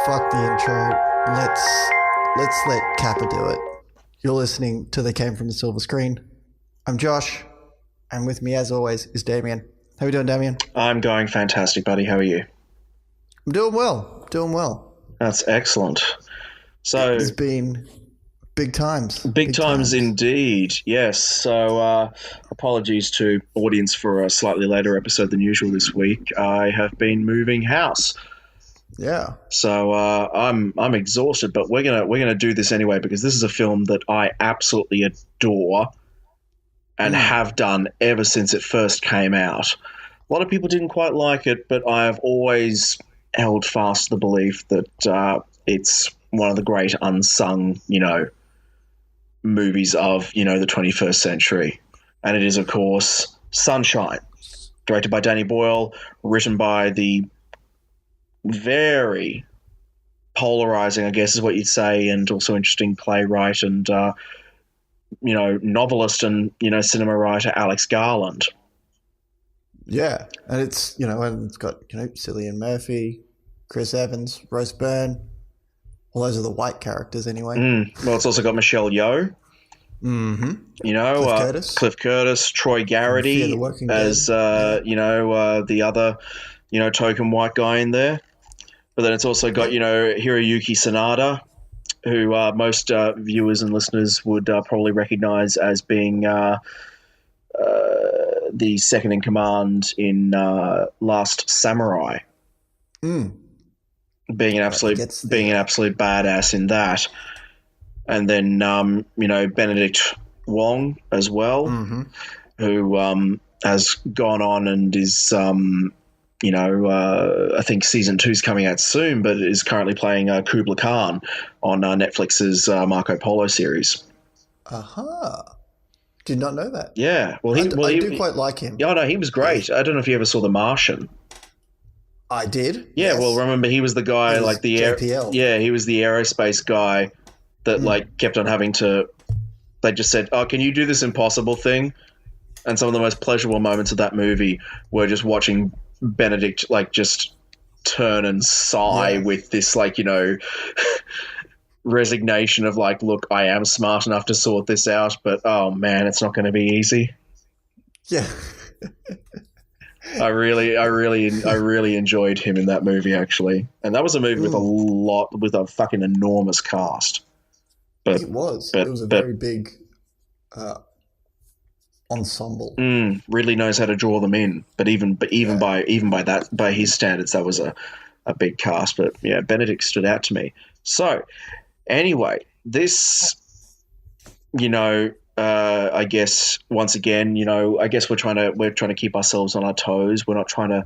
Fuck the intro. Let's let Kappa do it. You're listening to They Came From the Silver Screen. I'm Josh, and with me as always is Damian. How are we doing, Damian? I'm going fantastic, buddy. How are you? I'm doing well. That's excellent. So it's been big times. Big times indeed, yes. So apologies to audience for a slightly later episode than usual this week. I have been moving house. Yeah. So I'm exhausted, but we're gonna do this anyway because this is a film that I absolutely adore and have done ever since it first came out. A lot of people didn't quite like it, but I have always held fast to the belief that it's one of the great unsung, movies of, the 21st century. And it is, of course, Sunshine, directed by Danny Boyle, written by the very polarizing, I guess is what you'd say, and also interesting playwright and, novelist and, cinema writer Alex Garland. Yeah. And it's, and it's got, Cillian Murphy, Chris Evans, Rose Byrne. Well, those are the white characters anyway. Well, it's also got Michelle Yeoh. Mm-hmm. Cliff Curtis, Troy Garrity as, the other, token white guy in there. But then it's also got, Hiroyuki Sanada, who most viewers and listeners would probably recognize as being the second in command in Last Samurai. Being an absolute badass in that. And then, Benedict Wong as well, who has gone on and is, I think season 2 is coming out soon, but is currently playing Kubla Khan on Netflix's Marco Polo series. Did not know that. Yeah. Well, I do quite like him. Yeah, no, he was great. I don't know if you ever saw The Martian. I did. Yeah, yes. Well, remember he was the guy like the JPL. He was the aerospace guy that kept on having to. They just said, "Oh, can you do this impossible thing?" And some of the most pleasurable moments of that movie were just watching Benedict just turn and sigh with this resignation of look, I am smart enough to sort this out, but oh man, it's not going to be easy. Yeah. I really enjoyed him in that movie, actually. And that was a movie with a fucking enormous cast. But it was a very big ensemble. Really knows how to draw them in. But even by his standards, that was a big cast. But yeah, Benedict stood out to me. So anyway, this, I guess once again, I guess we're trying to keep ourselves on our toes. We're not trying to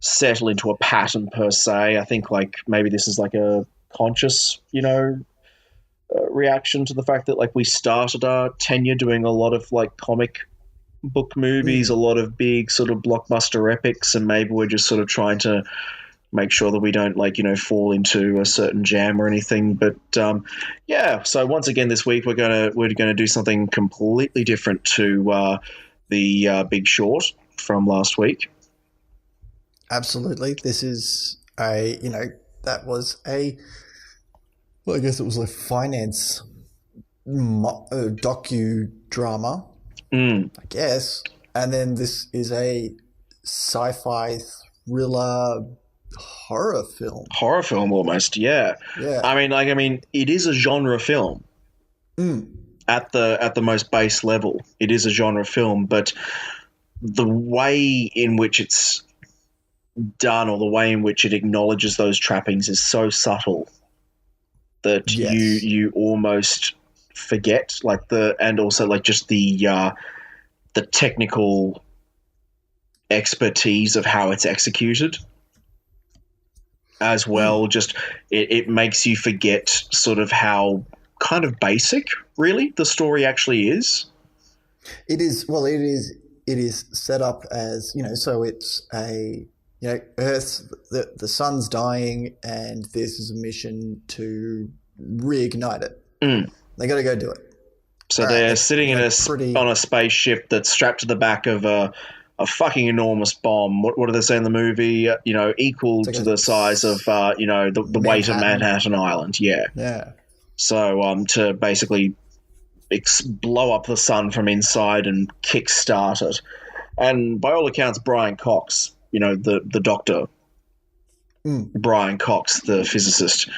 settle into a pattern per se. I think maybe this is a conscious, reaction to the fact that we started our tenure doing a lot of comic book movies, a lot of big sort of blockbuster epics, and maybe we're just sort of trying to make sure that we don't fall into a certain jam or anything. But so once again this week we're gonna do something completely different to the Big Short from last week. Absolutely. This is that was I guess it was a finance docudrama, I guess. And then this is a sci-fi thriller horror film. Horror film almost, yeah. Yeah. I mean, it is a genre film. At the most base level, it is a genre film, but the way in which it's done or the way in which it acknowledges those trappings is so subtle that you almost forget and also just the technical expertise of how it's executed as well. Just it makes you forget sort of how kind of basic really the story actually is. It is set up as, so it's a Earth, the sun's dying, and this is a mission to reignite it. They got to go do it. So they're sitting on a spaceship that's strapped to the back of a a fucking enormous bomb. What do they say in the movie? Equal like to the size of the weight of Manhattan Island. Yeah. Yeah. So to basically blow up the sun from inside and kickstart it. And by all accounts, Brian Cox, the doctor, Brian Cox, the physicist,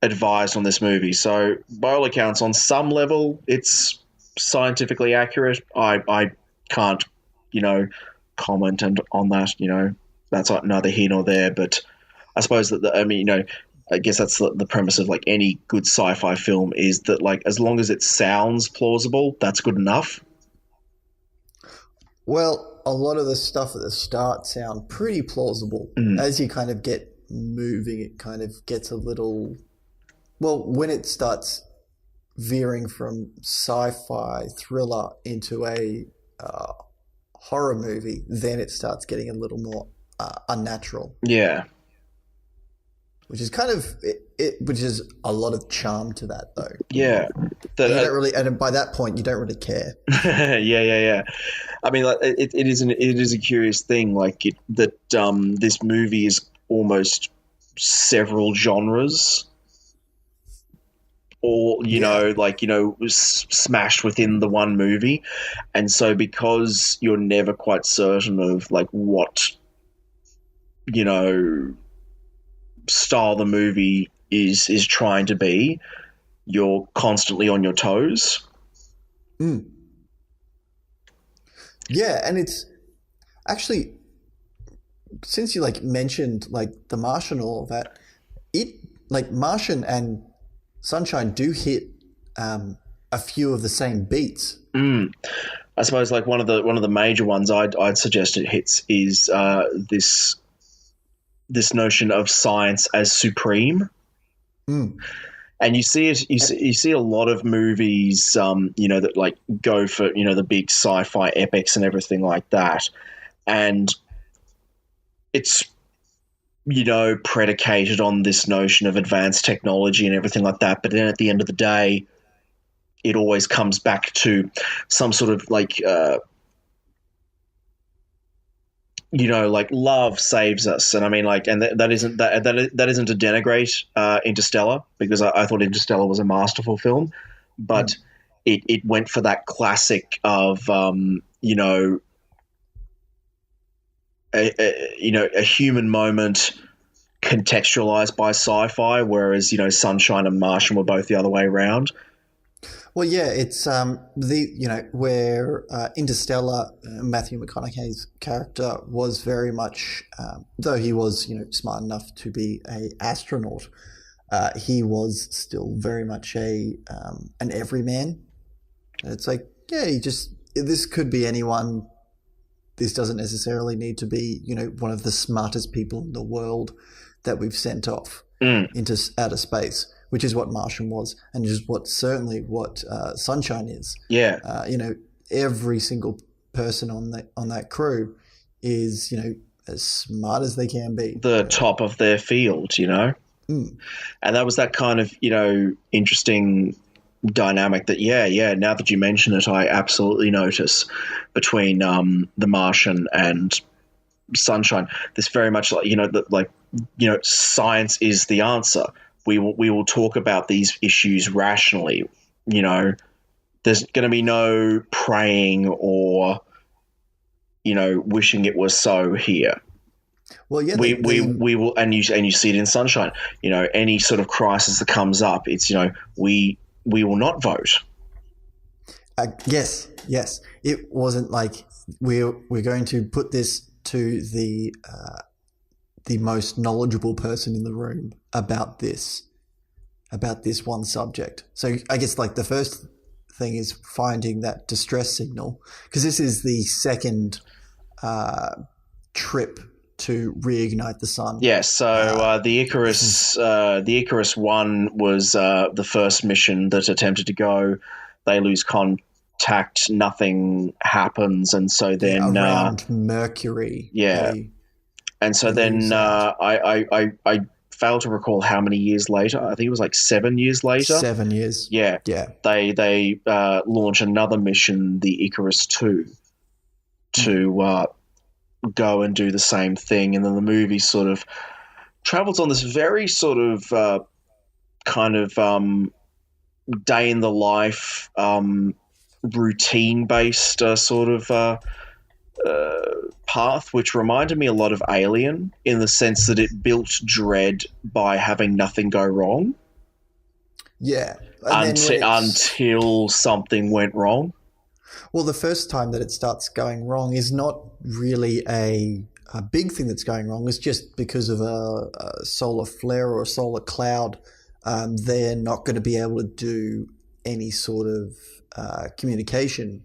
advised on this movie. So by all accounts, on some level, it's scientifically accurate. I can't, comment on that. That's neither here nor there. But I suppose that I guess that's the premise of like any good sci-fi film is that like as long as it sounds plausible, that's good enough. Well, a lot of the stuff at the start sound pretty plausible. As you kind of get moving, it kind of gets a little... Well, when it starts veering from sci-fi thriller into a horror movie, then it starts getting a little more unnatural. Yeah. Which is kind of which is a lot of charm to that, though. Yeah, and by that point, you don't really care. yeah. I mean, like, it is a curious thing, like that this movie is almost several genres, all smashed within the one movie, and so because you're never quite certain of like what style the movie is trying to be, you're constantly on your toes. Yeah, and it's actually, since you mentioned the Martian and all of that, Martian and Sunshine do hit a few of the same beats. I suppose one of the major ones I'd suggest it hits is this notion of science as supreme. And you see it. You see a lot of movies, that go for the big sci-fi epics and everything like that, and it's predicated on this notion of advanced technology and everything like that. But then at the end of the day, it always comes back to some sort of love saves us. And I mean, and that isn't to denigrate Interstellar, because I thought Interstellar was a masterful film, but it went for that classic of a human moment contextualized by sci-fi, whereas Sunshine and Martian were both the other way around. Well, yeah, it's where Interstellar, Matthew McConaughey's character was very much, though he was smart enough to be an astronaut, he was still very much an everyman. It's this could be anyone. This doesn't necessarily need to be one of the smartest people in the world that we've sent off into outer space, which is what Martian was, and is certainly what Sunshine is. Yeah. Every single person on that crew is as smart as they can be. The top of their field, And that was that kind of interesting dynamic that now that you mention it, I absolutely notice between the Martian and Sunshine. This very much science is the answer. We will talk about these issues rationally. There's going to be no praying or wishing it was so here. Well, yeah, we will, and you see it in Sunshine. Any sort of crisis that comes up, it's we will not vote. Yes. It wasn't like we're going to put this to the most knowledgeable person in the room about this one subject. So I guess the first thing is finding that distress signal, because this is the second trip to reignite the sun. Yes. So the Icarus I was the first mission that attempted to go. They lose contact. Nothing happens, and so then around Mercury. Yeah. And so then I fail to recall how many years later. I think it was 7 years later. 7 years. Yeah. Yeah. They launch another mission, the Icarus II, to go and do the same thing. And then the movie sort of travels on this very sort of kind of day in the life, routine based sort of path, which reminded me a lot of Alien in the sense that it built dread by having nothing go wrong. Yeah. Until something went wrong. Well, the first time that it starts going wrong is not really a big thing that's going wrong. It's just because of a solar flare or a solar cloud. They're not going to be able to do any sort of communication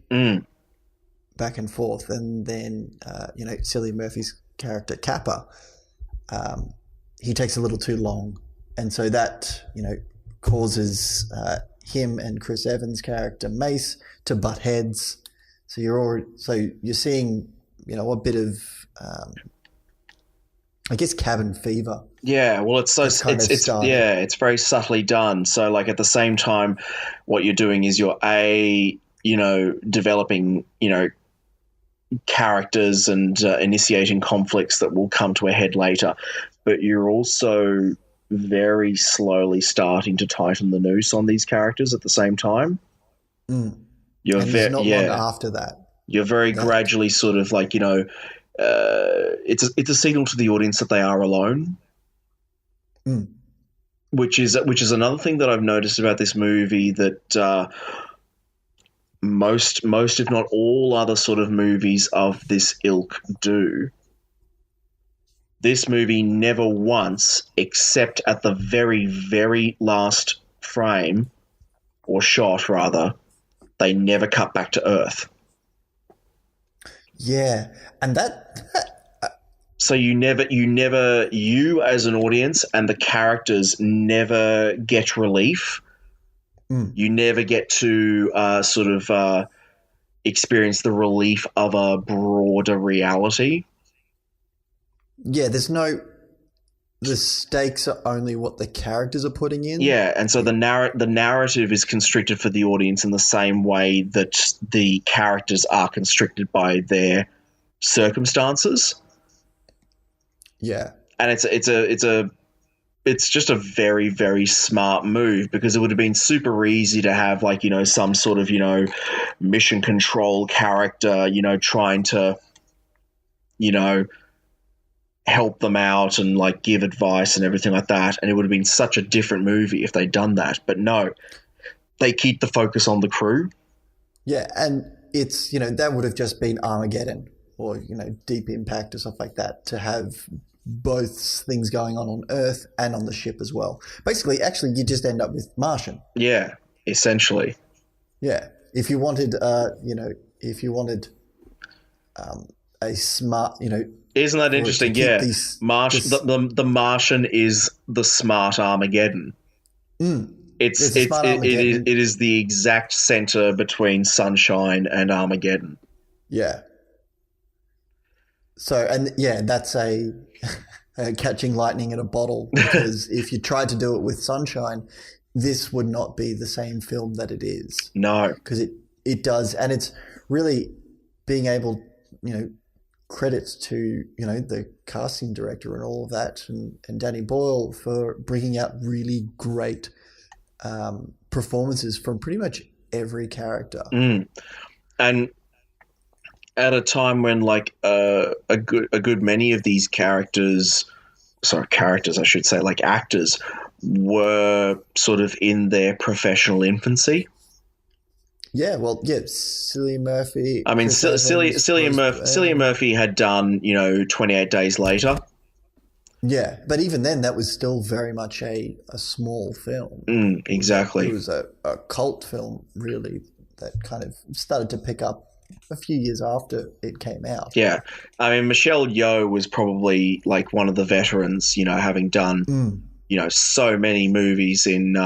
back and forth. And then, Cillian Murphy's character, Kappa, he takes a little too long. And so that, causes him and Chris Evans' character, Mace, to butt heads. So you're seeing, a bit of, I guess, cabin fever. Yeah, well, it's very subtly done. So, like, at the same time, what you're doing is you're developing, characters and initiating conflicts that will come to a head later, but you're also very slowly starting to tighten the noose on these characters at the same time. You're not long after that. You're very gradually sort of like, it's a signal to the audience that they are alone. Which is another thing that I've noticed about this movie that most if not all other sort of movies of this ilk do. This movie never once, except at the very, very last frame, or shot rather, they never cut back to Earth. Yeah, and that so you as an audience and the characters never get relief. You never get to experience the relief of a broader reality. Yeah, the stakes are only what the characters are putting in. Yeah, and so the narrative is constricted for the audience in the same way that the characters are constricted by their circumstances. Yeah, and it's just a very, very smart move, because it would have been super easy to have some sort of mission control character trying to help them out and give advice and everything like that, and it would have been such a different movie if they'd done that. But no, they keep the focus on the crew. Yeah, and it's that would have just been Armageddon or Deep Impact or stuff like that, to have both things going on Earth and on the ship as well. Basically, actually, you just end up with Martian. Yeah, essentially. Yeah, if you wanted a smart, isn't that interesting? Yeah, the Martian is the smart Armageddon. It is the exact center between Sunshine and Armageddon. Yeah. So, and yeah, that's a catching lightning in a bottle, because if you tried to do it with Sunshine, this would not be the same film that it is. No. Because it does, and it's really being able, credits to, the casting director and all of that, and Danny Boyle for bringing out really great performances from pretty much every character. And at a time when a good many of these actors were sort of in their professional infancy. Yeah, well, yeah, Cillian Murphy. I mean, Cillian Murphy had done 28 Days Later. Yeah, but even then, that was still very much a small film. Exactly. It was a cult film, really, that kind of started to pick up a few years after it came out. Yeah. I mean, Michelle Yeoh was probably one of the veterans, having done, so many movies in,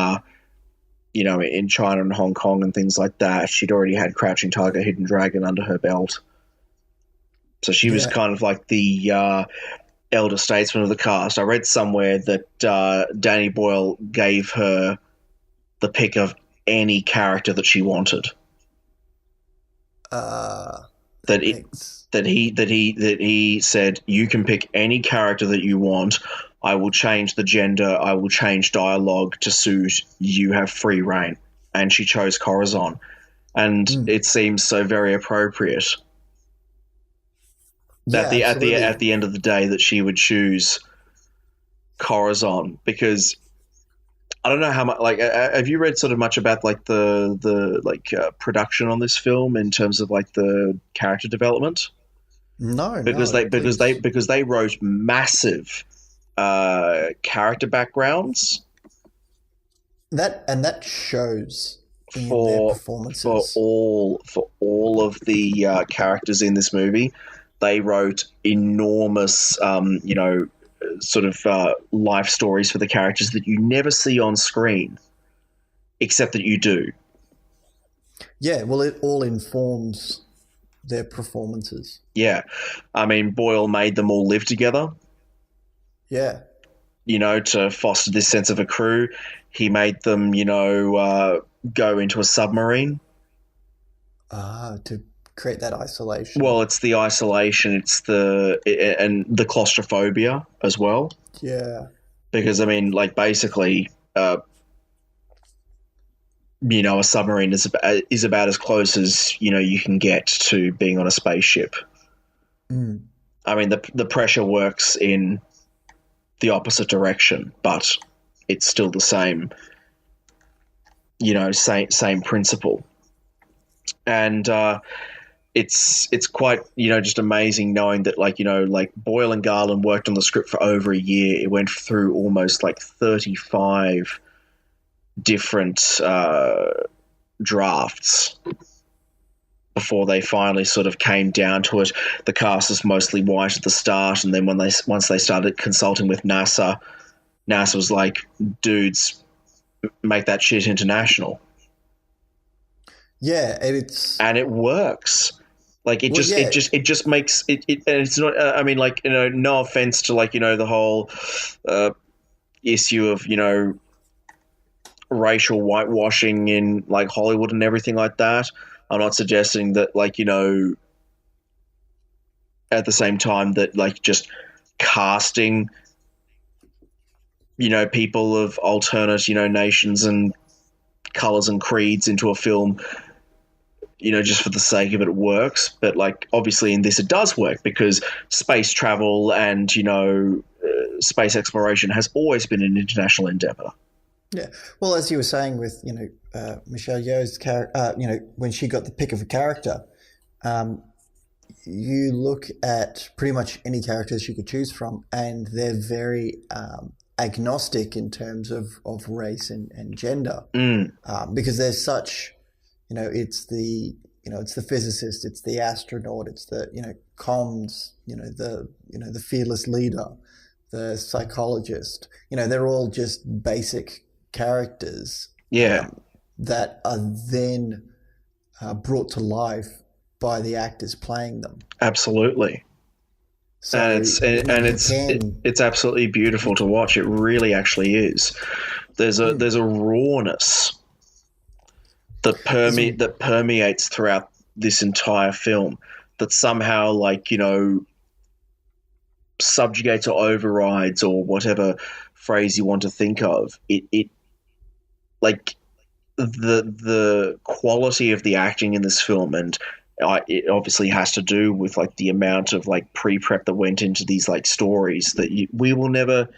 in China and Hong Kong and things like that. She'd already had Crouching Tiger, Hidden Dragon under her belt. So she was kind of like the elder statesman of the cast. I read somewhere that Danny Boyle gave her the pick of any character that she wanted. that he said, you can pick any character that you want. I will change the gender. I will change dialogue to suit you. Have free reign. And she chose Corazon, and it seems so very appropriate. Yeah, At the end of the day, that she would choose Corazon, because I don't know how much. Like, have you read sort of much about like the production on this film in terms of like the character development? No, because they wrote massive character backgrounds that shows in their performances for all of the characters in this movie. They wrote enormous, sort of life stories for the characters that you never see on screen, except that you do. Yeah, well, it all informs their performances. Yeah. I mean, Boyle made them all live together. Yeah. To foster this sense of a crew. He made them, go into a submarine. To create that isolation. Well, it's the isolation, and the claustrophobia as well. Yeah. Because, I mean, like, basically, a submarine is about as close as, you can get to being on a spaceship. I mean, the pressure works in the opposite direction, but it's still the same, same principle. And it's quite, just amazing knowing that, like Boyle and Garland worked on the script for over a year. It went through almost like 35 different drafts before they finally sort of came down to it. The cast is mostly white at the start, and then once they started consulting with NASA was like, dudes, make that shit international. Yeah, and it works. Like, it just makes it, and it's not. I mean, like, no offense to, like, the whole issue of racial whitewashing in like Hollywood and everything like that. I'm not suggesting that, like, at the same time that, like, just casting, people of alternate, nations and colors and creeds into a film, just for the sake of it works. But, like, obviously in this it does work because space travel and, space exploration has always been an international endeavor. Yeah. Well, as you were saying with, Michelle Yeoh's character, when she got the pick of a character, you look at pretty much any characters she could choose from, and they're very agnostic in terms of race and gender, because there's such, it's the physicist, it's the astronaut, it's the comms, the fearless leader, the psychologist. They're all just basic characters, that are then brought to life by the actors playing them. Absolutely. So, and it's absolutely beautiful to watch. It really actually is. There's a rawness that permeates throughout this entire film that somehow, like, subjugates or overrides, or whatever phrase you want to think of. It like the quality of the acting in this film, and it obviously has to do with, like, the amount of, like, pre-prep that went into these, like, stories that we will never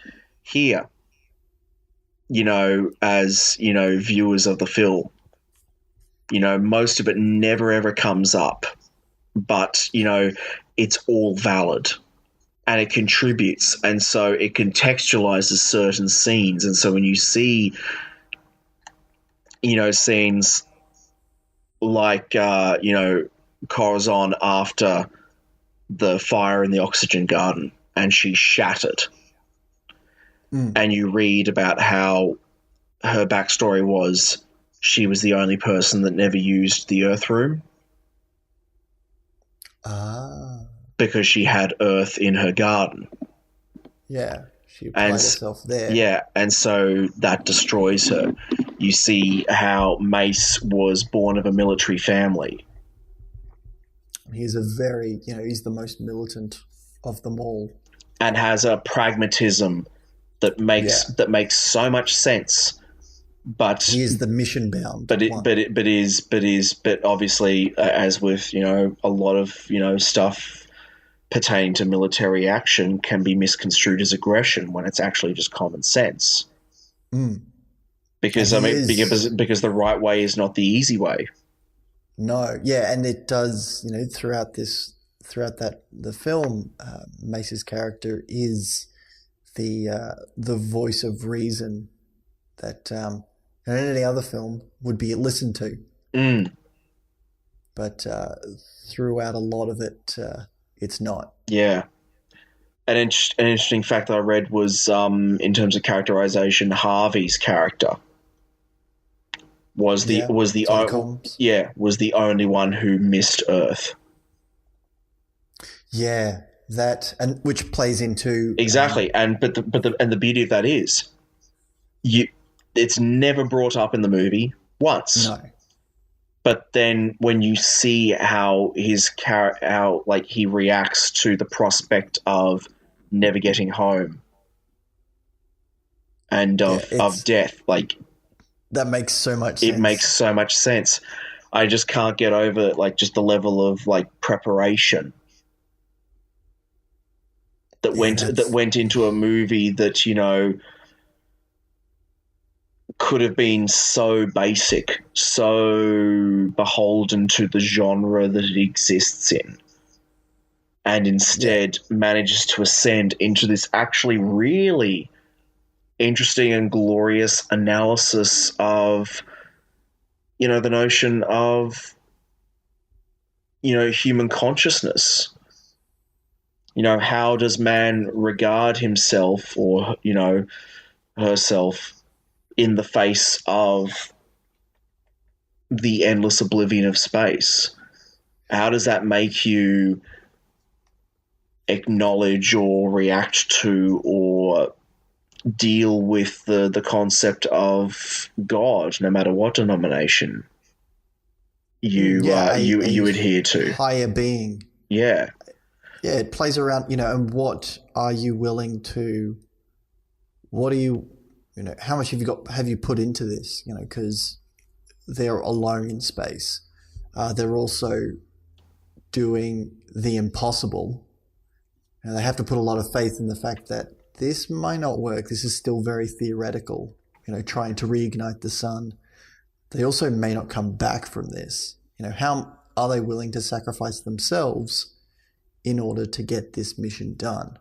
hear, as, viewers of the film. Most of it never ever comes up, but, it's all valid and it contributes. And so it contextualizes certain scenes. And so when you see, scenes like, Corazon after the fire in the oxygen garden and she's shattered, and you read about how her backstory was she was the only person that never used the earth room because she had earth in her garden. Yeah, she applied herself there. Yeah, and so that destroys her. You see how Mace was born of a military family. He's a very, he's the most militant of them all, and has a pragmatism that makes Yeah. that makes so much sense. But he is the mission bound one. but obviously, as with a lot of stuff pertaining to military action, can be misconstrued as aggression when it's actually just common sense. Because because the right way is not the easy way. No, yeah, and it does. Throughout the film, Mace's character is the voice of reason that in any other film would be listened to. But throughout a lot of it, it's not. Yeah. An interesting fact that I read was, in terms of characterization, Harvey's character was the only one who missed Earth. Yeah, that, and which plays into exactly, and the beauty of that is, it's never brought up in the movie once. No. But then when you see how he reacts to the prospect of never getting home and of death, that makes so much sense. It makes so much sense. I just can't get over just the level of preparation that went into a movie that could have been so basic, so beholden to the genre that it exists in, and instead manages to ascend into this actually really interesting and glorious analysis of the notion of human consciousness. How does man regard himself or herself in the face of the endless oblivion of space? How does that make you acknowledge or react to or deal with the concept of God, no matter what denomination you adhere to? Higher being. Yeah. Yeah, it plays around, and what are you willing to, what are you, how much have you put into this, because they're alone in space. They're also doing the impossible. And they have to put a lot of faith in the fact that this might not work. This is still very theoretical, trying to reignite the sun. They also may not come back from this. How are they willing to sacrifice themselves in order to get this mission done?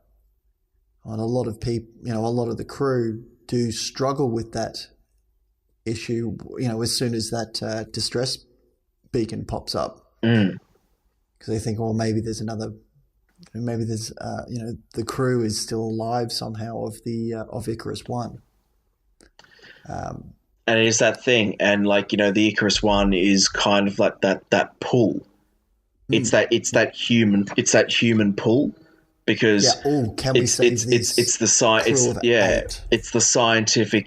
And a lot of people, a lot of the crew do struggle with that issue, as soon as that distress beacon pops up. Because they think, well, maybe there's the crew is still alive somehow of Icarus I. And it is that thing, and the Icarus I is kind of like that pull. It's that human pull, because can we save it's the scientific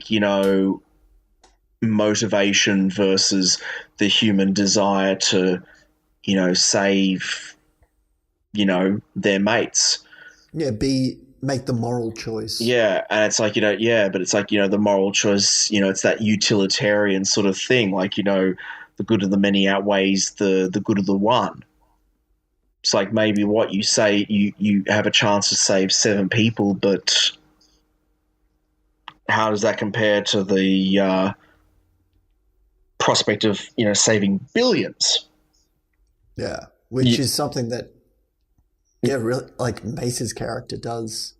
motivation versus the human desire to save their mates. Make the moral choice. Yeah, and it's but it's the moral choice, it's that utilitarian sort of thing, the good of the many outweighs the good of the one. It's maybe what you say, you have a chance to save 7 people, but how does that compare to the prospect of saving billions? Yeah, which is something that really, Mace's character does.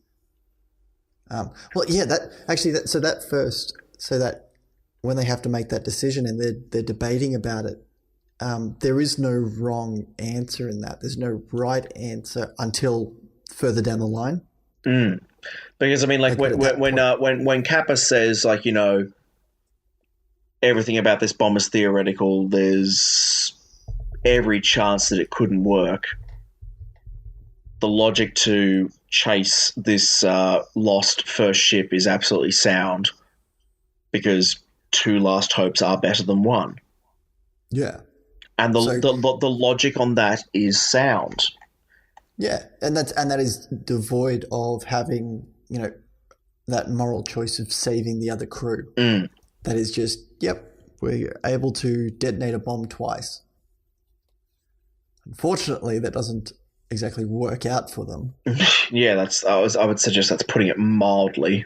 So that when they have to make that decision and they're debating about it, there is no wrong answer in that. There's no right answer until further down the line. Because when Kappa says everything about this bomb is theoretical, there's every chance that it couldn't work. The logic to chase this lost first ship is absolutely sound, because 2 last hopes are better than 1. Yeah. And the logic on that is sound. Yeah, and that is devoid of having, that moral choice of saving the other crew. That is just, yep, we're able to detonate a bomb twice. Unfortunately, that doesn't exactly work out for them. Yeah, I would suggest that's putting it mildly.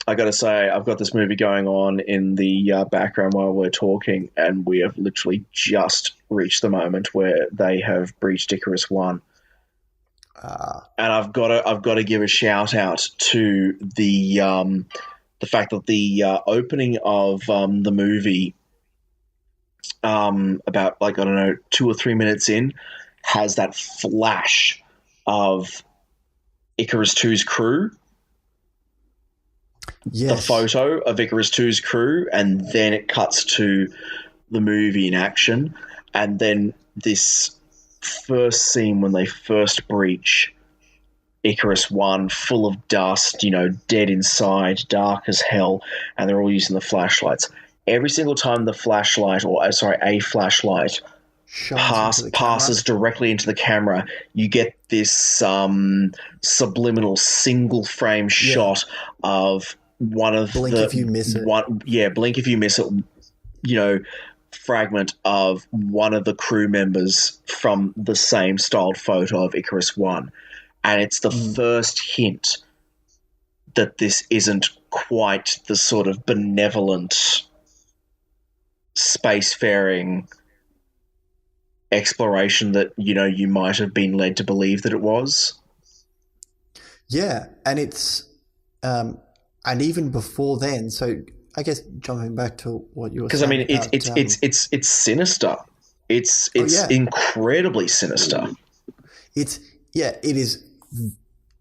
I got to say, I've got this movie going on in the background while we're talking, and we have literally just reached the moment where they have breached Icarus I. And I've got to give a shout out to the fact that the opening of the movie, about, I don't know, 2 or 3 minutes in, has that flash of Icarus II's crew. Yes. The photo of Icarus II's crew, and then it cuts to the movie in action, and then this first scene when they first breach Icarus I, full of dust, dead inside, dark as hell, and they're all using the flashlights. Every single time a flashlight passes directly into the camera, you get this subliminal single frame shot of one of blink if you miss it. Blink if you miss it. Fragment of one of the crew members from the same styled photo of Icarus I, and it's the first hint that this isn't quite the sort of benevolent spacefaring exploration that you might have been led to believe that it was. Yeah, and it's and even before then. So I guess jumping back to what you were saying, because it's sinister. It's incredibly sinister. It is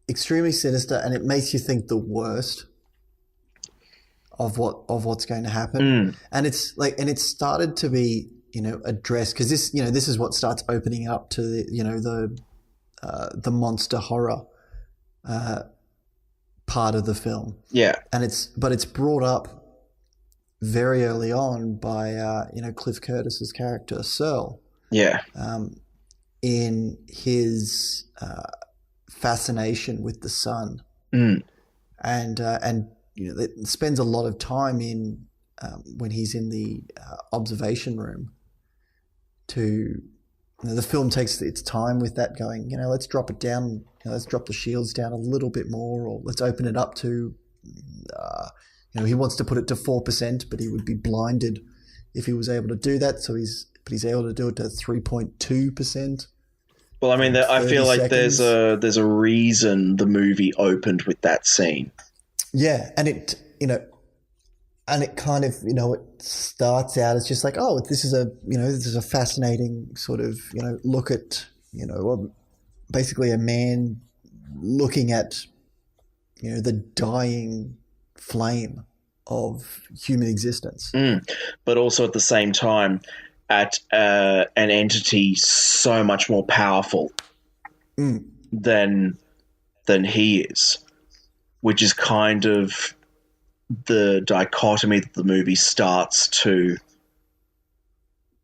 extremely sinister, and it makes you think the worst of what's going to happen. And it's it's started to be addressed, because this is what starts opening up to the monster horror part of the film. Yeah, and it's brought up very early on by Cliff Curtis's character Searle. Yeah, in his fascination with the sun, and it spends a lot of time in when he's in the observation room. The film takes its time with that, going, let's drop it down, let's drop the shields down a little bit more, or let's open it up to, he wants to put it to 4%, but he would be blinded if he was able to do that. So he's able to do it to 3.2%. Well, I mean, I feel like there's a reason the movie opened with that scene. Yeah, and it kind of, it starts out as just like, oh, this is a fascinating sort of, look at, basically a man looking at, the dying flame of human existence. But also at the same time, at an entity so much more powerful than he is, which is kind of the dichotomy that the movie starts to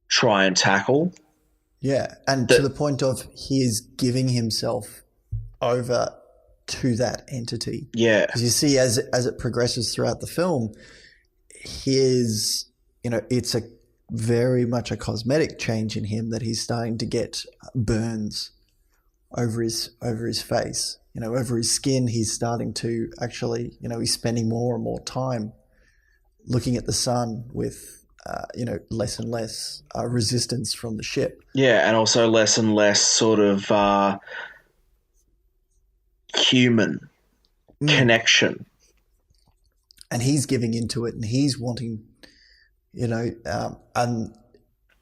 try and tackle. Yeah, and to the point of he is giving himself over to that entity. Yeah. Because you see, as it progresses throughout the film, it's a very much a cosmetic change in him, that he's starting to get burns over his face. Over his skin, he's starting to actually, he's spending more and more time looking at the sun with, less and less resistance from the ship. Yeah, and also less and less sort of human connection. And he's giving into it, and he's wanting, and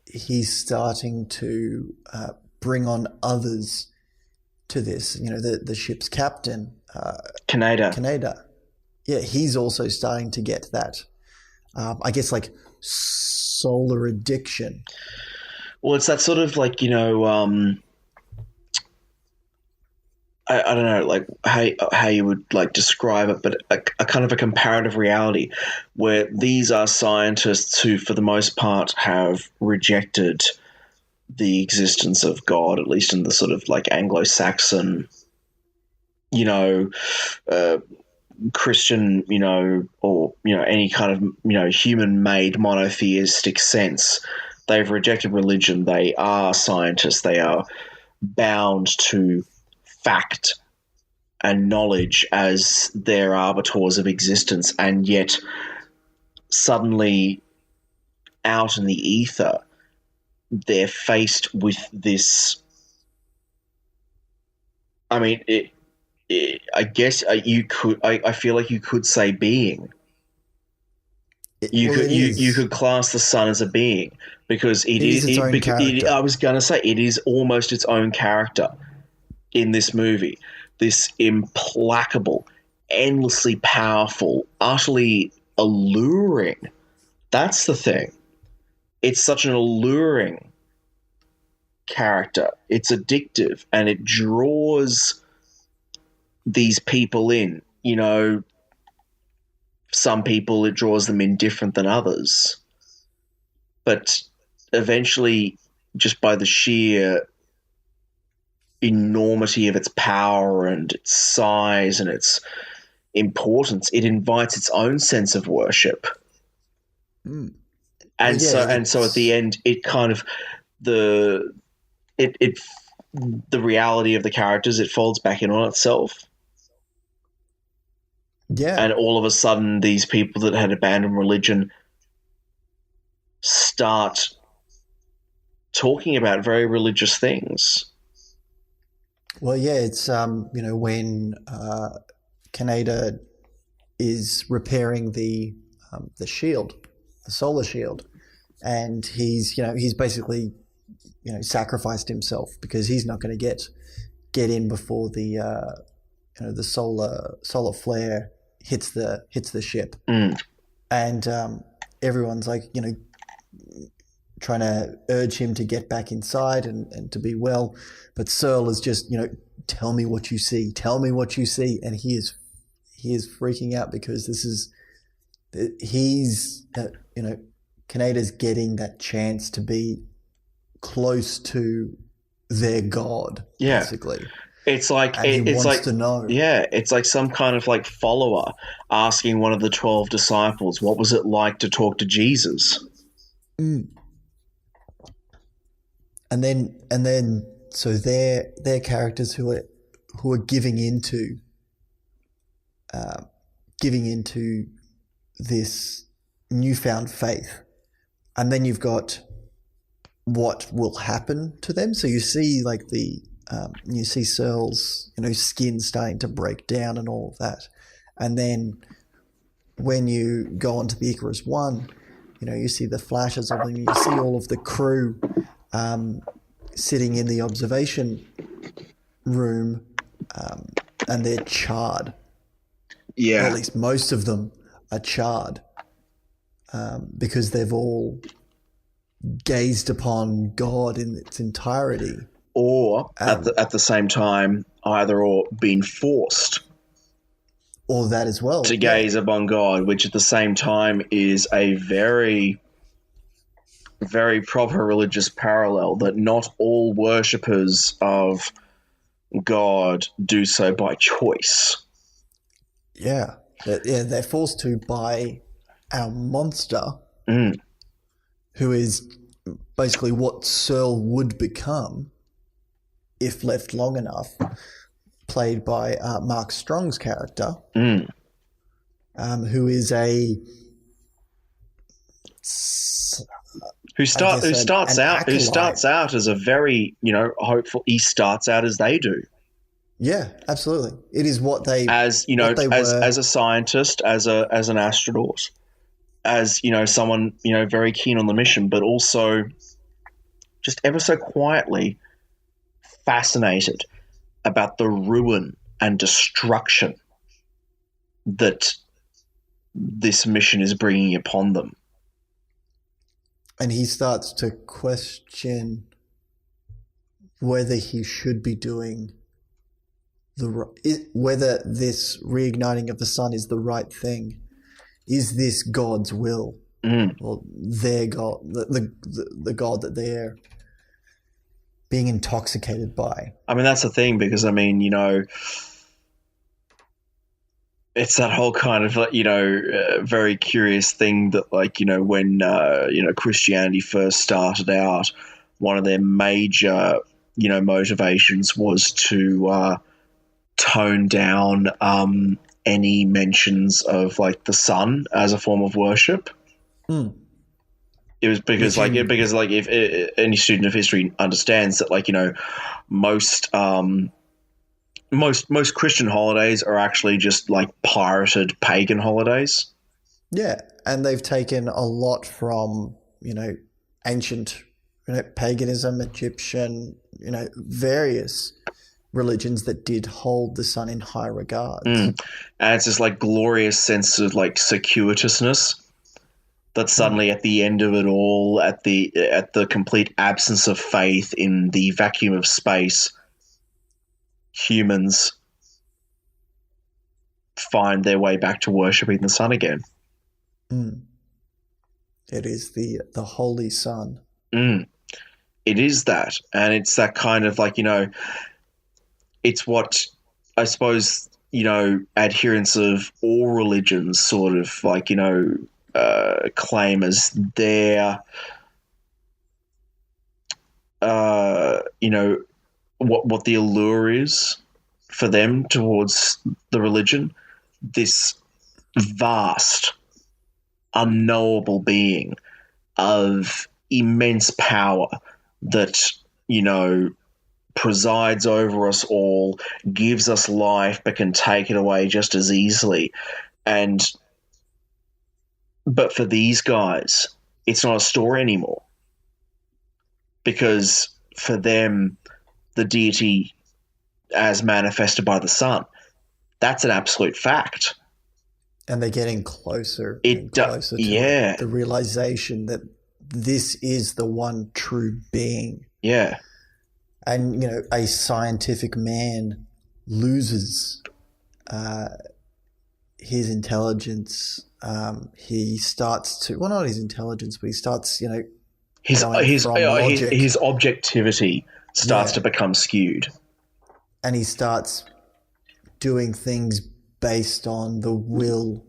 he's starting to bring on others to this. The ship's captain, Kaneda. Yeah, he's also starting to get that, I guess, like solar addiction. Well, it's that sort of like, I don't know, like how you would like describe it, but a kind of a comparative reality where these are scientists who, for the most part, have rejected the existence of God, at least in the sort of like Anglo-Saxon, you know, uh, Christian, or any kind of human-made monotheistic sense. They've rejected religion. They are scientists. They are bound to fact and knowledge as their arbiters of existence, and yet suddenly out in the ether, they're faced with this. I mean, I guess you could. I feel like you could say being. You could class the sun as a being because It is its own character. I was gonna say it is almost its own character in this movie. This implacable, endlessly powerful, utterly alluring. That's the thing. It's such an alluring character. It's addictive and it draws these people in. Some people it draws them in different than others. But eventually, just by the sheer enormity of its power and its size and its importance, it invites its own sense of worship. Mm. And so at the end, it kind of the reality of the characters, it folds back in on itself. Yeah. And all of a sudden, these people that had abandoned religion start talking about very religious things. Well, yeah, it's when Kaneda is repairing the shield, the solar shield, and he's basically sacrificed himself because he's not going to get in before the the solar flare hits the ship, and everyone's like trying to urge him to get back inside and to be well, but Searle is just tell me what you see, and he is freaking out because he's Kaneda's getting that chance to be close to their god, basically. It's like and he wants to know. Yeah, it's like some kind of like follower asking one of the 12 disciples, "What was it like to talk to Jesus?" Mm. And then, so they're characters who are giving into this newfound faith, and then you've got what will happen to them. So you see like you see Searle's skin starting to break down and all of that, and then when you go on to the Icarus I, you see the flashes of them. You see all of the crew sitting in the observation room, and they're charred. Yeah, or at least most of them are charred because they've all gazed upon God in its entirety. Or at the same time, either or been forced. Or that as well. To gaze upon God, which at the same time is a very, very proper religious parallel, that not all worshippers of God do so by choice. Yeah. They're forced to by our monster, who is basically what Searle would become if left long enough, played by Mark Strong's character, who is who starts out as a very hopeful. He starts out as they do. Yeah, absolutely. It is what they as a scientist, as an astronaut, as someone very keen on the mission, but also just ever so quietly fascinated about the ruin and destruction that this mission is bringing upon them. And he starts to question whether he should be doing whether this reigniting of the sun is the right thing. Is this God's will? Or their God, the God that they're being intoxicated by? I mean, that's the thing, because, I mean, it's that whole kind of, very curious thing that, when, Christianity first started out, one of their major, motivations was to tone down any mentions of, the sun as a form of worship. It was because, if any student of history understands that, most Christian holidays are actually just pirated pagan holidays. Yeah, and they've taken a lot from ancient paganism, Egyptian, various religions that did hold the sun in high regard. And it's this glorious sense of circuitousness that suddenly at the end of it all, at the complete absence of faith in the vacuum of space, humans find their way back to worshipping the sun again. It is the holy sun. It is that, and it's that kind of it's what I suppose adherents of all religions sort of claim as their what the allure is for them towards the religion. This vast, unknowable being of immense power that presides over us all, gives us life, but can take it away just as easily. But for these guys, it's not a story anymore, because for them, the deity as manifested by the sun, that's an absolute fact. And they're getting closer and closer to the realization that this is the one true being. Yeah. And, a scientific man loses his intelligence. He starts to, well, not his intelligence, but he starts, his objectivity starts to become skewed. And he starts doing things based on the will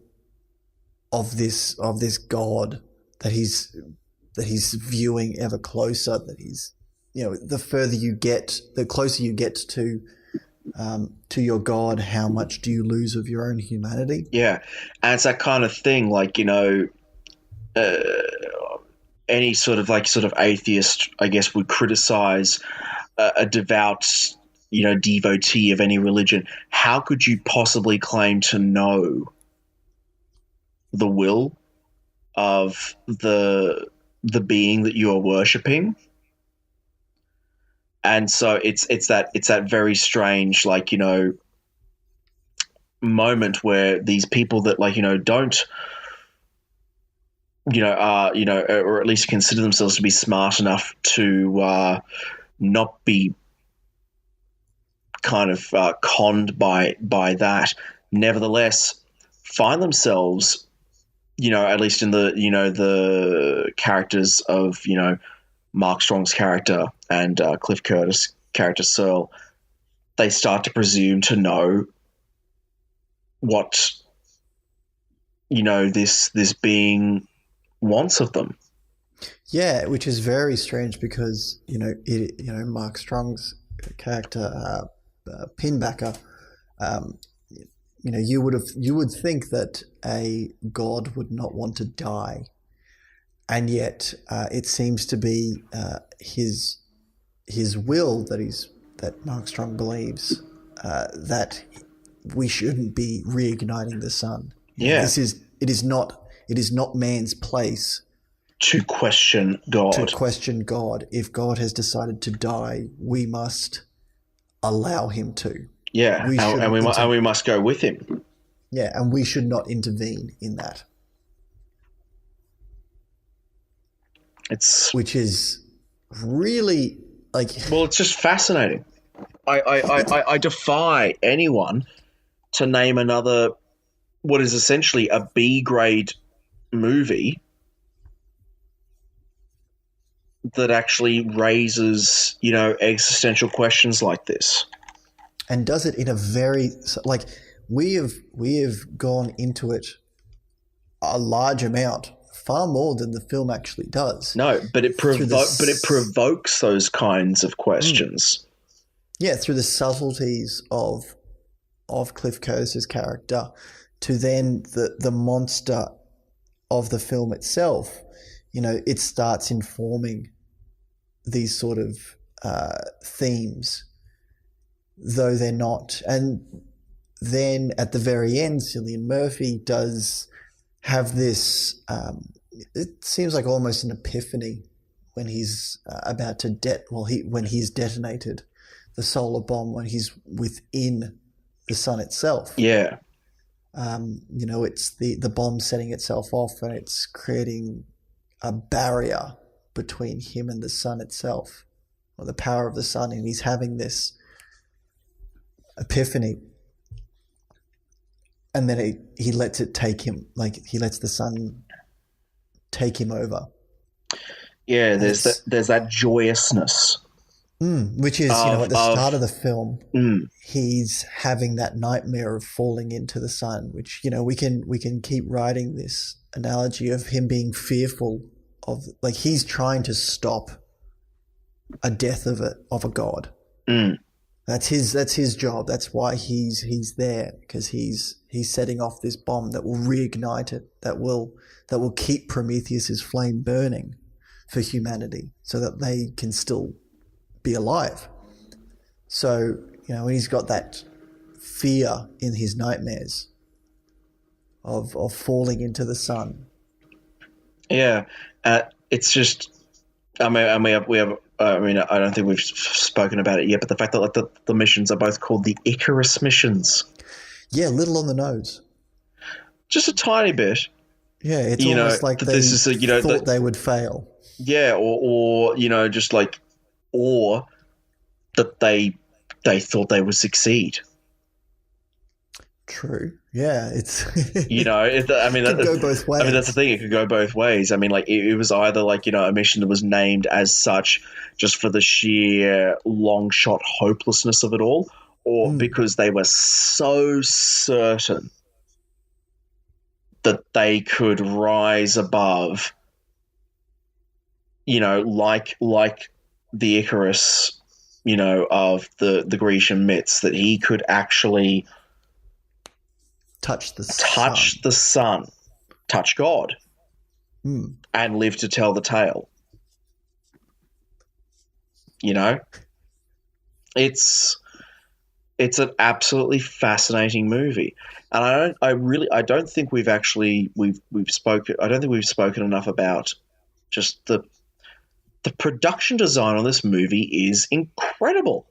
of this God that he's viewing ever closer, that he's, the further you get, the closer you get to your God, how much do you lose of your own humanity? Yeah. And it's that kind of thing, any sort of atheist, I guess, would criticize a devout, devotee of any religion. How could you possibly claim to know the will of the being that you are worshipping? And so it's that very strange, moment where these people that don't, or at least consider themselves to be smart enough to not be kind of conned by that, nevertheless find themselves, at least in the characters of Mark Strong's character and Cliff Curtis' character Searle, they start to presume to know what this being wants of them. Yeah, which is very strange because Mark Strong's character Pinbacker, you would think that a god would not want to die, and yet it seems to be his will that Mark Strong believes that we shouldn't be reigniting the sun. Yeah, it is not man's place to question God. If God has decided to die, we must allow him to. Yeah, and we must go with him. Yeah, and we should not intervene in that. Which is really well, it's just fascinating. I defy anyone to name another, what is essentially a B grade movie that actually raises, existential questions like this. And does it in a very, like, we have gone into it a large amount, far more than the film actually does. No, but it provokes those kinds of questions. Yeah, through the subtleties of Cliff Curtis's character to then the monster of the film itself. It starts informing these sort of themes, though they're not. And then at the very end, Cillian Murphy does have this, it seems like almost an epiphany when he's about to when he's detonated the solar bomb, when he's within the sun itself. Yeah. It's the bomb setting itself off, and it's creating a barrier between him and the sun itself, or the power of the sun, and he's having this epiphany. And then he lets it take him, like he lets the sun take him over. Yeah, there's that joyousness. Which is, at the start of the film, he's having that nightmare of falling into the sun, which, we can keep writing this analogy of him being fearful of, like, he's trying to stop a death of a god. That's his job. That's why he's there, because he's setting off this bomb that will reignite it, that will keep Prometheus's flame burning for humanity, so that they can still be alive. So, when he's got that fear in his nightmares of falling into the sun. Yeah, it's just. I don't think we've spoken about it yet, but the fact that like the missions are both called the Icarus missions. Yeah, little on the nose. Just a tiny bit. Yeah, it's almost like they thought they would fail. Yeah, or or that they thought they would succeed. True. Yeah, it's it could go both ways. I mean, that's the thing. It could go both ways. I mean, like it was either like a mission that was named as such just for the sheer long shot hopelessness of it all, or because they were so certain that they could rise above, like the Icarus, of the Grecian myths, that he could actually touch the sun, touch God, and live to tell the tale. It's an absolutely fascinating movie, and I don't think we've spoken enough about just the production design on this movie is incredible.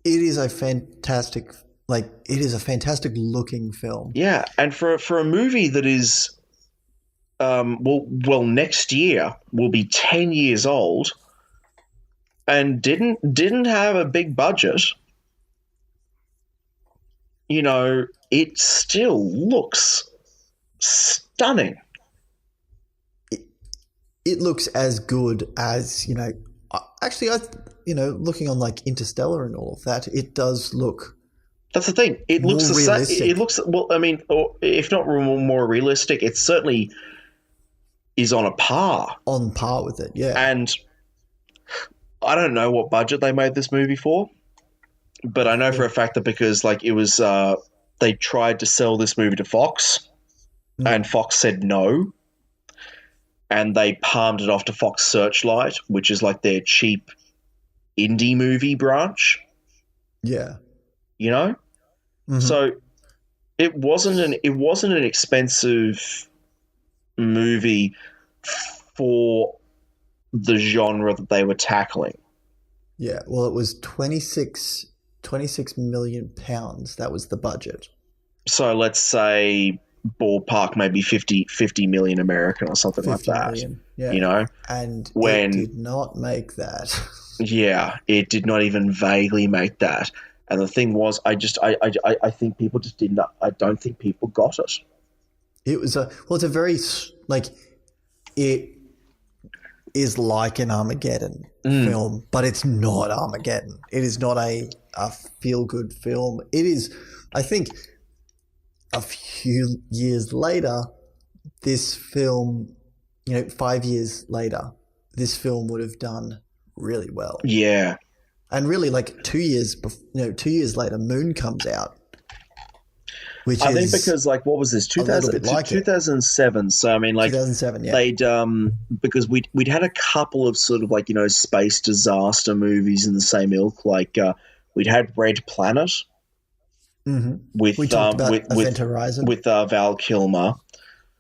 It is a fantastic looking film. Yeah, and for a movie that is, next year will be 10 years old, and didn't have a big budget, it still looks stunning. It looks as good as, actually, looking on like Interstellar and all of that, it does look. That's the thing. It looks the same. It looks, well, I mean, or if not more realistic, it certainly is on par. On par with it, yeah. And I don't know what budget they made this movie for, but I know for a fact that because like it was, they tried to sell this movie to Fox, and Fox said no. And they palmed it off to Fox Searchlight, which is like their cheap indie movie branch. Yeah. So it wasn't an expensive movie for the genre that they were tackling. Yeah. Well, it was 26 million pounds. That was the budget. So let's say ballpark maybe 50 million American or something like 50 that. million, yeah. You know, And when it did not make that. yeah, it did not even vaguely make that. And the thing was, I think people just didn't. I don't think people got it. It was it's a very, like, it is like an Armageddon film, but it's not Armageddon. It is not a feel-good film. It is, I think, a few years later, this film, 5 years later, this film would have done really well. Yeah. And really, like 2 years, 2 years later, Moon comes out. Which I think because, like, what was this? 2007. So, I mean, like, 2007, yeah. They'd, because we'd had a couple of sort of, like, space disaster movies in the same ilk. Like, we'd had Red Planet. Mm-hmm. With, we talked about Event Horizon. With Val Kilmer.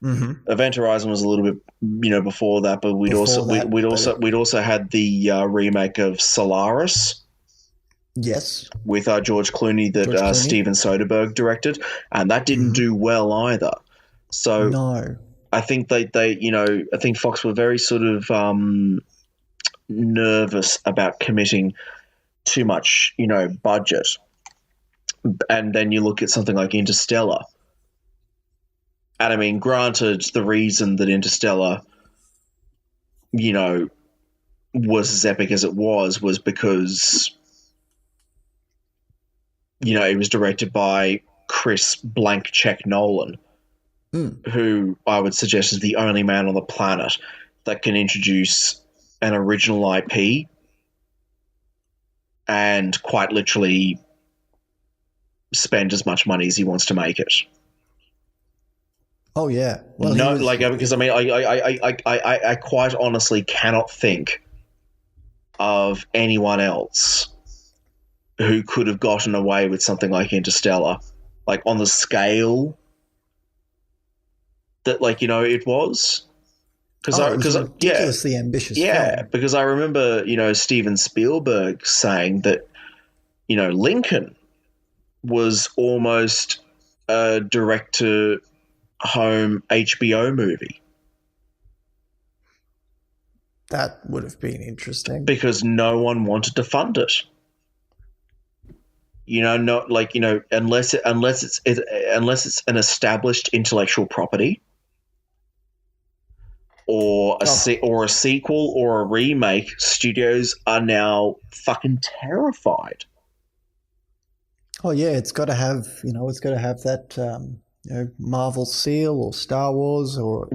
Mm-hmm. Event Horizon was a little bit, before that, but we'd also had the remake of Solaris. Yes. With George Clooney that Steven Soderbergh directed, and that didn't do well either. So no. I think I think Fox were very sort of nervous about committing too much, budget. And then you look at something like Interstellar. And I mean, granted, the reason that Interstellar, was as epic as it was because it was directed by Chris Blank Check Nolan, who I would suggest is the only man on the planet that can introduce an original IP and quite literally spend as much money as he wants to make it. Oh yeah, well, because I mean, I quite honestly cannot think of anyone else who could have gotten away with something like Interstellar, like on the scale that, it was. It was a ridiculously ambitious film. Because I remember, Steven Spielberg saying that, Lincoln was almost a direct-to-home HBO movie. That would have been interesting. Because no one wanted to fund it. Not unless it's an established intellectual property, or a sequel or a remake, studios are now fucking terrified. Oh yeah, it's got to have that Marvel seal or Star Wars or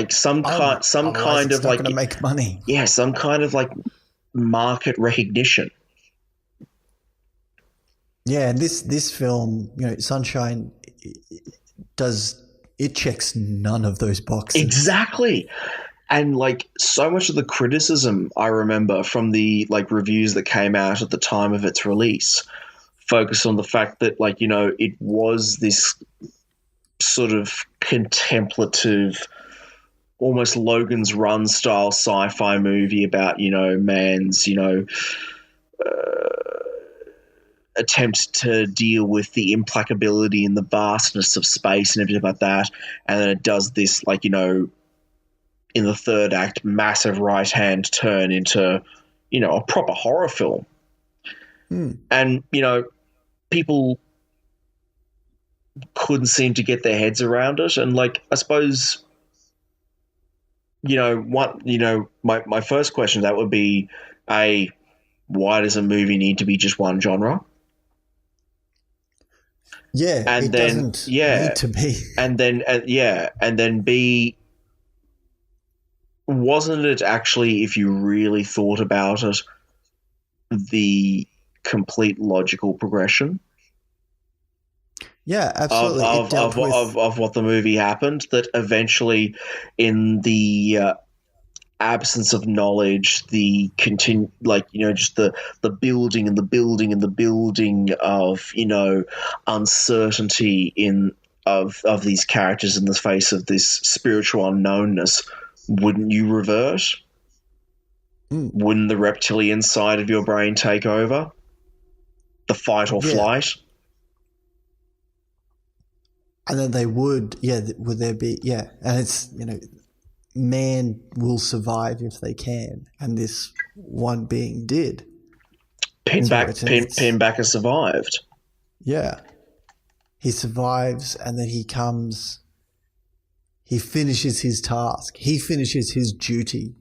some kind of not going to make money. Yeah, some kind of market recognition. Yeah, and this film, Sunshine, checks none of those boxes. Exactly. And so much of the criticism I remember from the reviews that came out at the time of its release focused on the fact that it was this sort of contemplative, almost Logan's Run style sci-fi movie about man's attempt to deal with the implacability and the vastness of space and everything like that. And then it does this, in the third act, massive right-hand turn into, a proper horror film. And, people couldn't seem to get their heads around it. And, I suppose, my first question to that would be, why does a movie need to be just one genre? Yeah, and it then doesn't need to be. And then B, wasn't it actually, if you really thought about it, the complete logical progression? Yeah, absolutely. Of what the movie happened, that eventually, in the absence of knowledge, the just the building and the building and the building of uncertainty of these characters in the face of this spiritual unknownness, wouldn't you revert? Wouldn't the reptilian side of your brain take over? The fight or flight? And then they would, would there be, and it's, man will survive if they can, and this one being did. Pinbacker survived. Yeah. He survives, and then he finishes his task. He finishes his duty.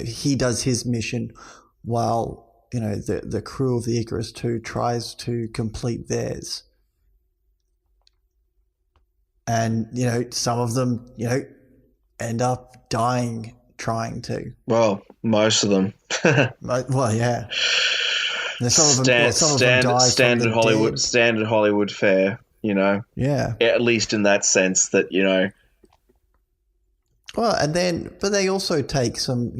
He does his mission while, the crew of the Icarus II tries to complete theirs. And, some of them, end up dying trying to. Well, most of them. Well, yeah. Some of them die standard from the Hollywood, dead. standard Hollywood fare. Yeah. At least in that sense that Well, but they also take some,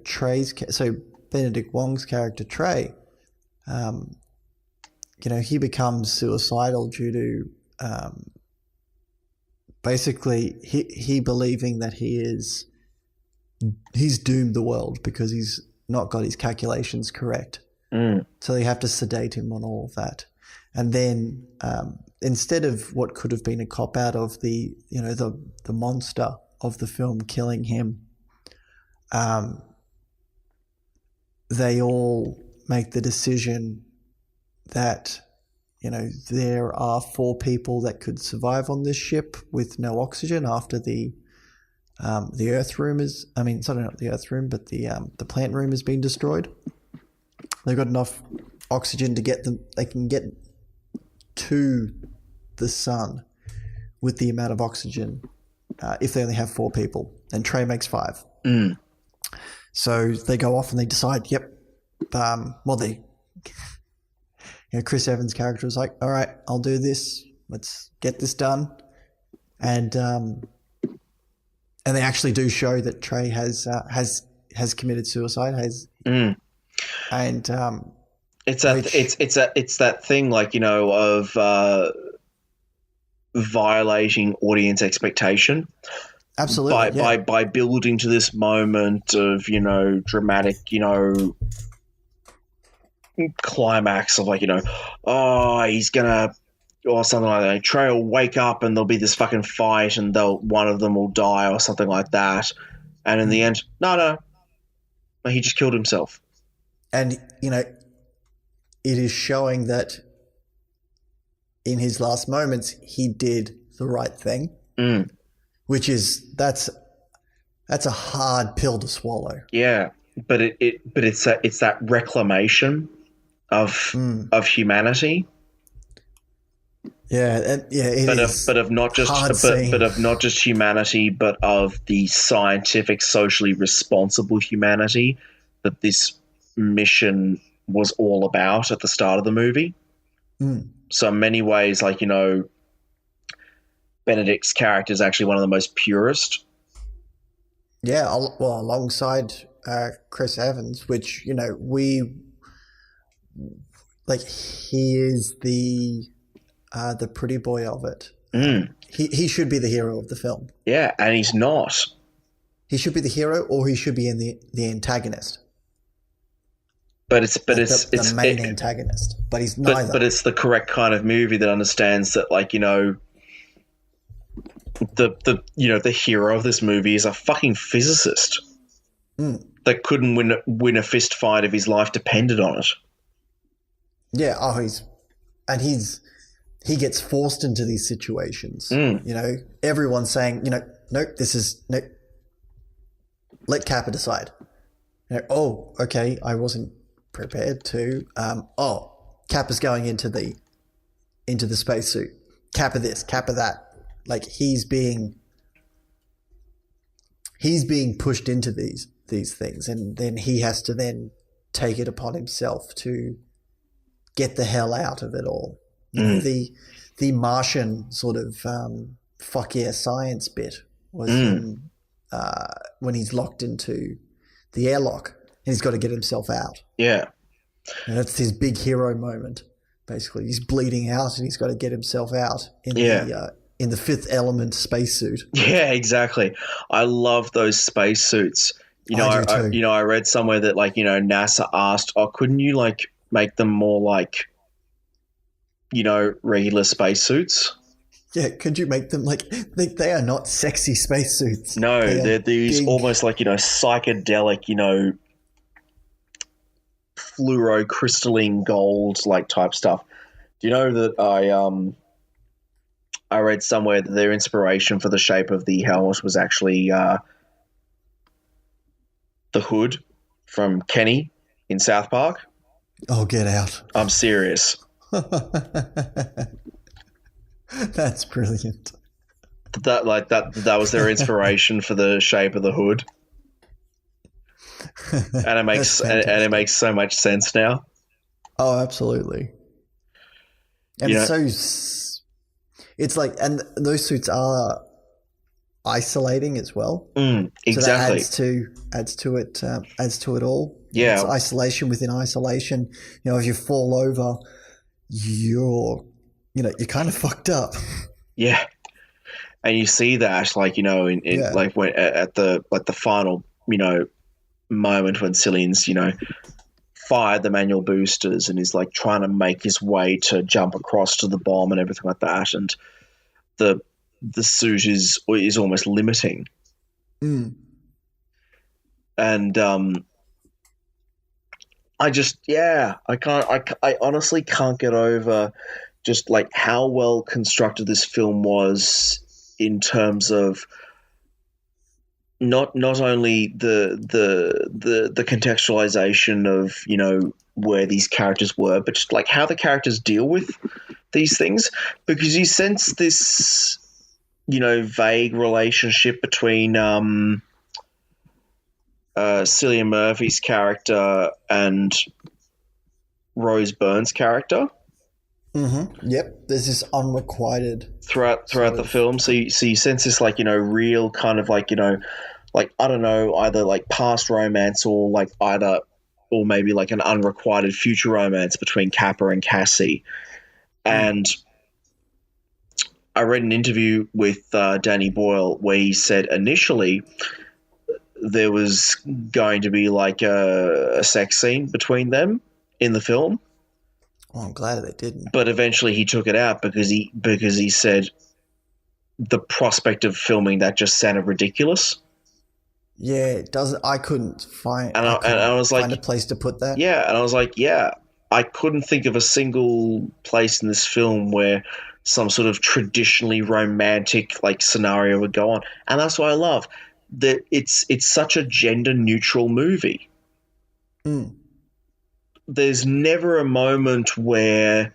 Trey's. So Benedict Wong's character Trey, he becomes suicidal due to basically he believing that he's doomed the world because he's not got his calculations correct. So they have to sedate him on all of that. And then instead of what could have been a cop out of the monster of the film killing him, they all make the decision that there are 4 people that could survive on this ship with no oxygen after the Earth room is. I mean, sorry, not the Earth room, but the plant room has been destroyed. They've got enough oxygen to get them. They can get to the sun with the amount of oxygen if they only have 4 people. And Trey makes 5. So they go off and they decide. Chris Evans' character was like, "All right, I'll do this. Let's get this done." And they actually do show that Trey has committed suicide. And it's that thing of violating audience expectation. Absolutely. By building to this moment of dramatic climax of he's gonna, or something like that. Trey will wake up and there'll be this fucking fight and one of them will die or something like that. And in the end, no, he just killed himself. And, it is showing that in his last moments, he did the right thing, which is, that's a hard pill to swallow. Yeah. But it's that reclamation of humanity. Yeah, but of not just humanity, but of the scientific, socially responsible humanity that this mission was all about at the start of the movie. So in many ways, Benedict's character is actually one of the most purest. Yeah, well, alongside Chris Evans, which he is the pretty boy of it. He should be the hero of the film. Yeah, and he's not. He should be the hero, or he should be in the antagonist. But it's the main antagonist. But he's neither. But it's the correct kind of movie that understands that, the hero of this movie is a fucking physicist that couldn't win a fist fight if his life depended on it. Yeah. He gets forced into these situations. Everyone's saying, nope, nope. Let Kappa decide. Oh, okay, I wasn't prepared to. Kappa's going into the spacesuit. Kappa this, Kappa that. He's being pushed into these things, and then he has to then take it upon himself to get the hell out of it all. The Martian sort of fuck yeah science bit was when he's locked into the airlock and he's got to get himself out. Yeah. And that's his big hero moment. Basically, he's bleeding out and he's got to get himself out in the Fifth Element spacesuit. Yeah, exactly. I love those spacesuits. I read somewhere that NASA asked, couldn't you make them more regular spacesuits? Yeah, could you make them like they are not sexy spacesuits. No, they're these big... almost like, psychedelic, fluorocrystalline gold like type stuff. Do you know that I read somewhere that their inspiration for the shape of the helmet was actually the hood from Kenny in South Park? Oh, get out. I'm serious. That's brilliant. That was their inspiration for the shape of the hood. And it makes so much sense now. Oh, absolutely. And it's like, and those suits are isolating as well. Exactly. So that adds to it all. Yeah. It's isolation within isolation. If you fall over, you're kind of fucked up. Yeah. And you see that, like, like when at the final, moment when Cillian's, fired the manual boosters and is like trying to make his way to jump across to the bomb and everything like that, and the suit is almost limiting. And I honestly can't get over just like how well constructed this film was in terms of not only the contextualization of where these characters were, but just like how the characters deal with these things, because you sense this vague relationship between Cillian Murphy's character and Rose Byrne's character. Yep, there's this unrequited throughout the film. So you sense this like real kind of like like I don't know, either like past romance or like or maybe like an unrequited future romance between Kappa and Cassie. And I read an interview with Danny Boyle where he said initially there was going to be like a sex scene between them in the film. Oh, I'm glad they didn't. But eventually he took it out because he said the prospect of filming that just sounded ridiculous. Yeah, it doesn't. I couldn't find. And I was like, find a place to put that. Yeah, and I was like, yeah, I couldn't think of a single place in this film where some sort of traditionally romantic like scenario would go on, and that's what I love. That it's such a gender neutral movie. There's never a moment where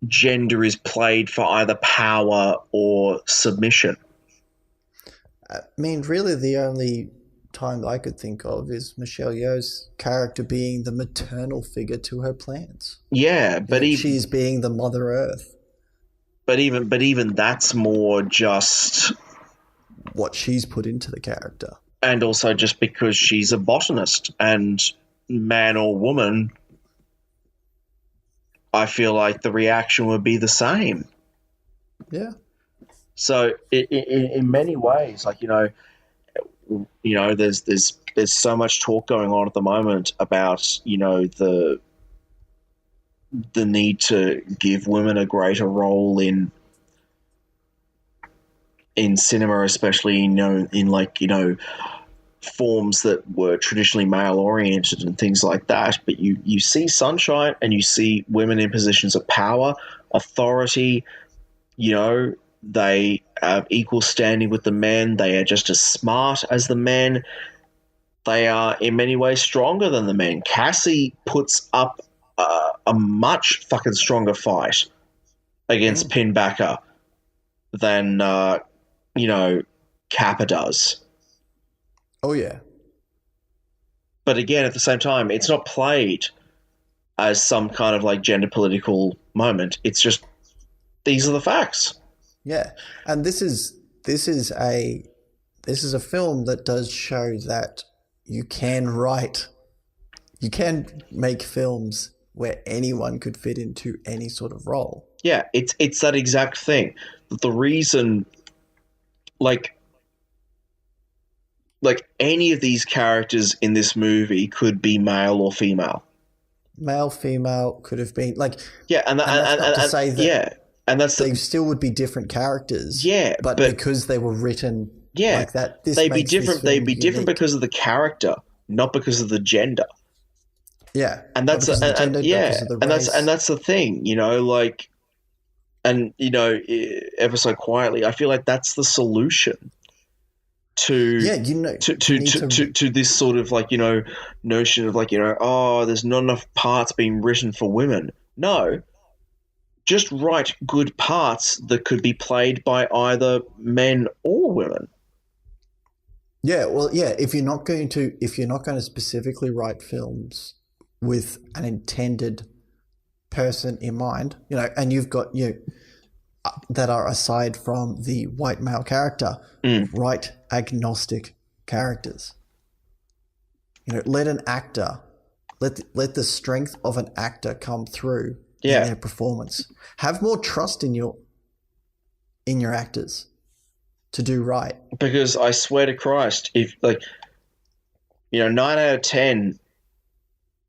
gender is played for either power or submission. I mean, really, the only time that I could think of is Michelle Yeoh's character being the maternal figure to her plants. Yeah, but she's being the Mother Earth. But even that's more just what she's put into the character, and also just because she's a botanist, and man or woman, I feel like the reaction would be the same. Yeah. So in many ways, like there's so much talk going on at the moment about the need to give women a greater role in cinema, especially in like forms that were traditionally male oriented and things like that. But you see Sunshine and you see women in positions of power, authority. They have equal standing with the men. They are just as smart as the men. They are in many ways stronger than the men. Cassie puts up a much fucking stronger fight against Pinbacker than Kappa does. Oh yeah. But again, at the same time, it's not played as some kind of like gender political moment. It's just these are the facts. Yeah, and this is a film that does show that you can make films where anyone could fit into any sort of role. Yeah, it's that exact thing. The reason, like any of these characters in this movie could be male or female. Male, female, could have been like yeah, and that's not to say that. Yeah. and that's they still would be different characters. Yeah, but because they were written like that, they'd be different. They'd be different because of the character, not because of the gender. Yeah, and that's because of the gender, because of the race. and that's the thing, like, and ever so quietly, I feel like that's the solution to to this sort of notion of there's not enough parts being written for women. No, just write good parts that could be played by either men or women. Yeah, well, yeah. If you're not going to specifically write films with an intended person in mind, and you've got that are aside from the white male character, write agnostic characters. Let an actor, let the strength of an actor come through in their performance. Have more trust in your actors to do right. Because I swear to Christ, if 9 out of 10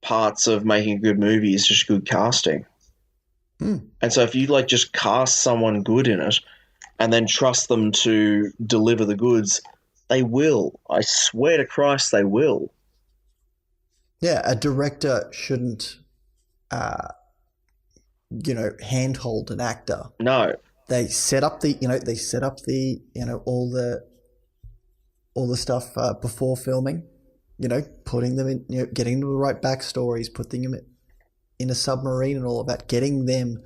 parts of making a good movie is just good casting. And so if you just cast someone good in it and then trust them to deliver the goods, they will. I swear to Christ, they will. Yeah, a director shouldn't, handhold an actor. No. They set up the, all the stuff before filming, putting them in, getting them the right backstories, putting them in a submarine and all of that, getting them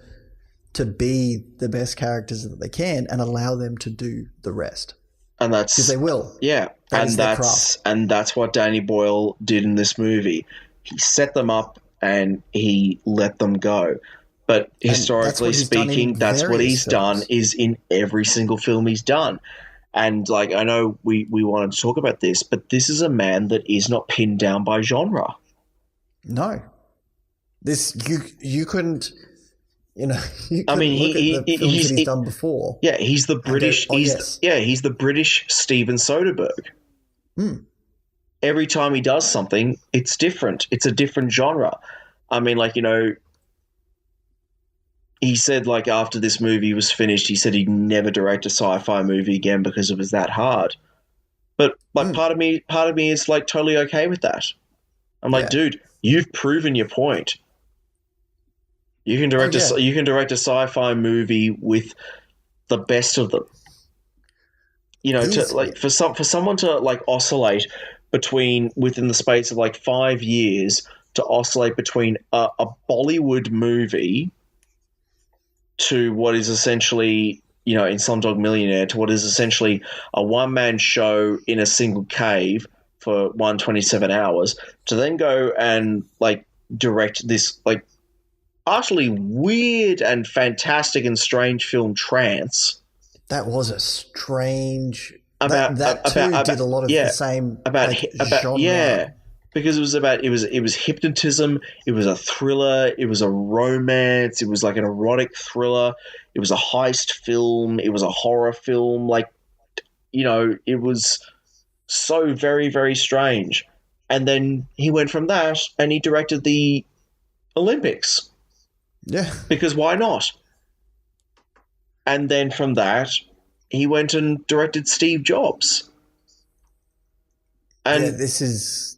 to be the best characters that they can and allow them to do the rest. And that's because they will. Yeah. And that's what Danny Boyle did in this movie. He set them up and he let them go. But historically speaking, that's what he's done is in every single film he's done. And I know we wanted to talk about this, but this is a man that is not pinned down by genre. No. This you couldn't, you couldn't look at the films that he's done before. Yeah, he's the British. He's the British Steven Soderbergh. Every time he does something, it's different. It's a different genre. He said after this movie was finished, he said he'd never direct a sci-fi movie again because it was that hard. But part of me is totally okay with that. I'm dude, you've proven your point. You can direct a sci-fi movie with the best of them. For someone to oscillate within the space of 5 years to oscillate between a Bollywood movie to what is essentially, in Slumdog Millionaire, to what is essentially a one-man show in a single cave for 127 hours, to then go and direct this utterly weird and fantastic and strange film Trance. That was a strange. Did a lot of the same genre. Yeah, because it was hypnotism. It was a thriller. It was a romance. It was an erotic thriller. It was a heist film. It was a horror film. It was so very, very strange. And then he went from that and he directed the Olympics. Yeah. Because why not? And then from that, he went and directed Steve Jobs. And this is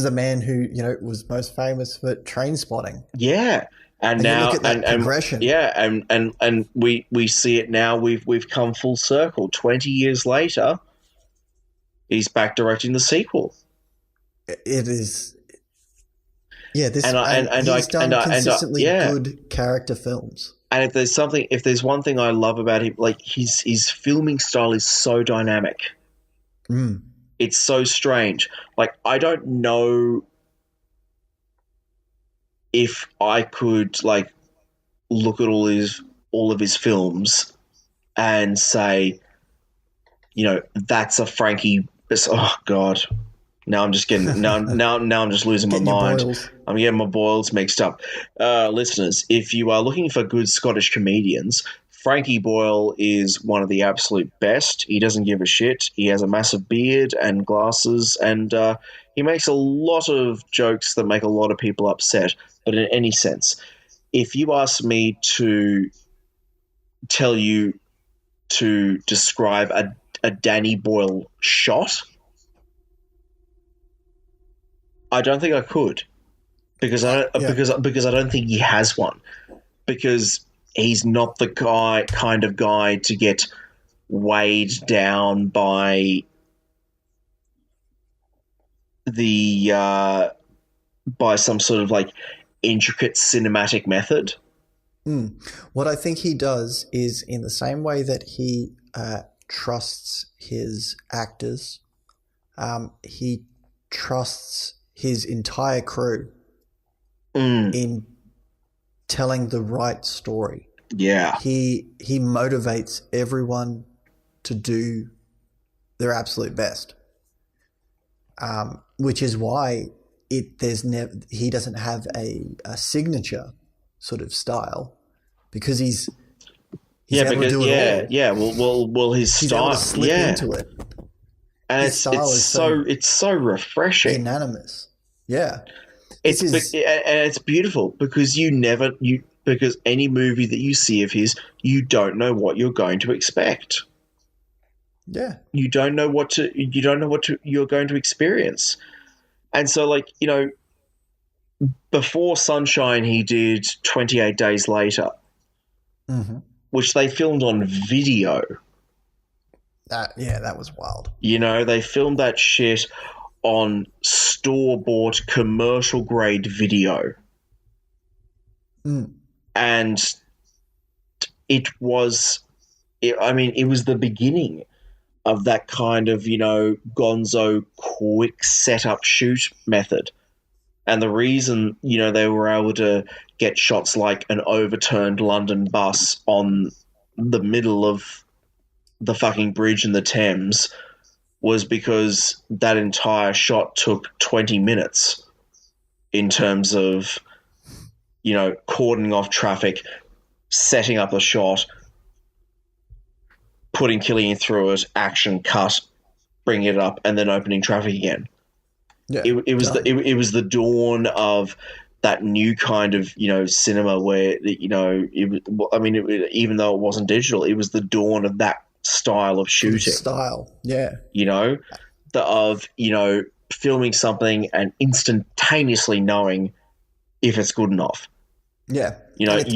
a man who, was most famous for Trainspotting. Yeah. And now, look at that progression. And we see it now. We've come full circle. 20 years later, he's back directing the sequel. It is. Yeah, he's done consistently good character films. And if there's one thing I love about him, his filming style is so dynamic. It's so strange. I don't know if I could look at all of his films and say, that's a Frankie. Oh God. Now I'm just getting now I'm just losing my mind. I'm getting my Boyles mixed up. Listeners, if you are looking for good Scottish comedians, Frankie Boyle is one of the absolute best. He doesn't give a shit. He has a massive beard and glasses, and he makes a lot of jokes that make a lot of people upset. But in any sense, if you ask me to tell you to describe a Danny Boyle shot, I don't think I could, because because I don't think he has one, because he's not the kind of guy to get weighed down by by some sort of like intricate cinematic method. What I think he does is, in the same way that he trusts his actors, he trusts his entire crew in telling the right story. Yeah. He motivates everyone to do their absolute best, which is why he doesn't have a signature sort of style, because he's able to do it all. Yeah. Well, his He's style, able to slip into it. and His style is it's so refreshing, unanimous. Yeah, and it's beautiful, because because any movie that you see of his, you don't know what you're going to expect. Yeah, you don't know what you're going to experience, and so, like, before Sunshine, he did 28 Days Later, which they filmed on video. That was wild. They filmed that shit on store-bought commercial-grade video. And it was the beginning of that kind of, gonzo quick setup shoot method. And the reason, they were able to get shots like an overturned London bus on the middle of the fucking bridge in the Thames was because that entire shot took 20 minutes in terms of, cordoning off traffic, setting up a shot, putting Killian through it, action, cut, bringing it up, and then opening traffic again. Yeah, it was the dawn of that new kind of cinema where even though it wasn't digital, it was the dawn of that style of shooting. Of filming something and instantaneously knowing if it's good enough. Yeah, you don't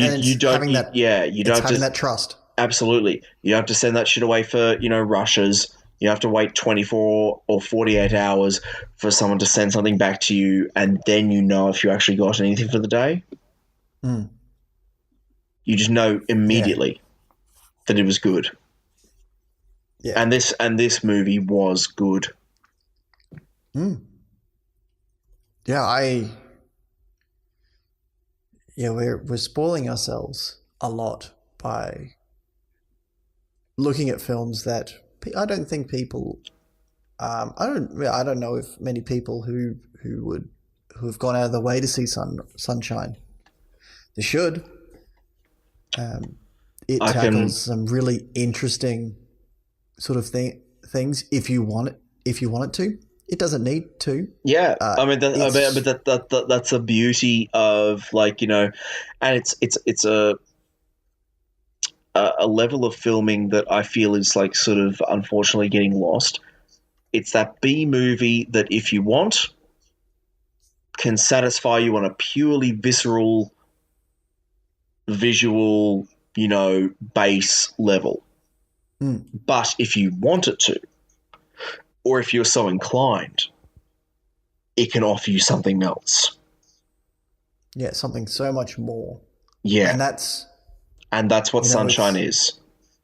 having that trust. Absolutely, you have to send that shit away for rushes. You have to wait 24 or 48 hours for someone to send something back to you, and then if you actually got anything for the day. You just know immediately that it was good. Yeah. And this movie was good. Yeah, we're spoiling ourselves a lot by looking at films that I don't think people. I don't know if many people who have gone out of their way to see Sunshine. They should. It tackles some really interesting sort of things. If you want it to, it doesn't need to. Yeah, but that's the beauty of and it's a level of filming that I feel is like sort of unfortunately getting lost. It's that B movie that, if you want, can satisfy you on a purely visceral, visual, base level. But if you want it to, or if you're so inclined, it can offer you something else. Yeah, something so much more. Yeah. And that's what Sunshine is.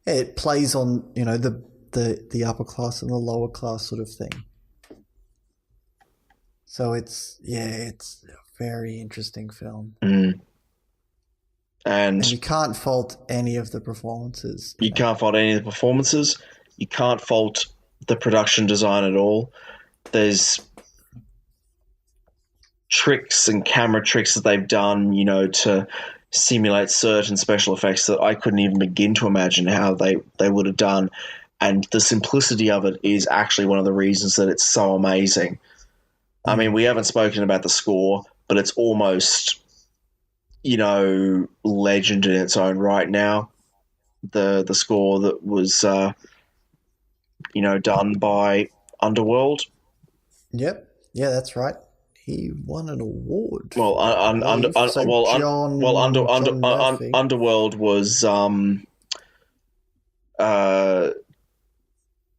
It plays on, the upper class and the lower class sort of thing. So it's a very interesting film. And you can't fault any of the performances. You can't fault any of the performances. You can't fault the production design at all. There's tricks and camera tricks that they've done, to simulate certain special effects that I couldn't even begin to imagine how they would have done. And the simplicity of it is actually one of the reasons that it's so amazing. I mean, we haven't spoken about the score, but it's almost, legend in its own right now. the score that was done by Underworld. Yep. Yeah, that's right. He won an award Well, for it, I believe. So John Murphy. Underworld was uh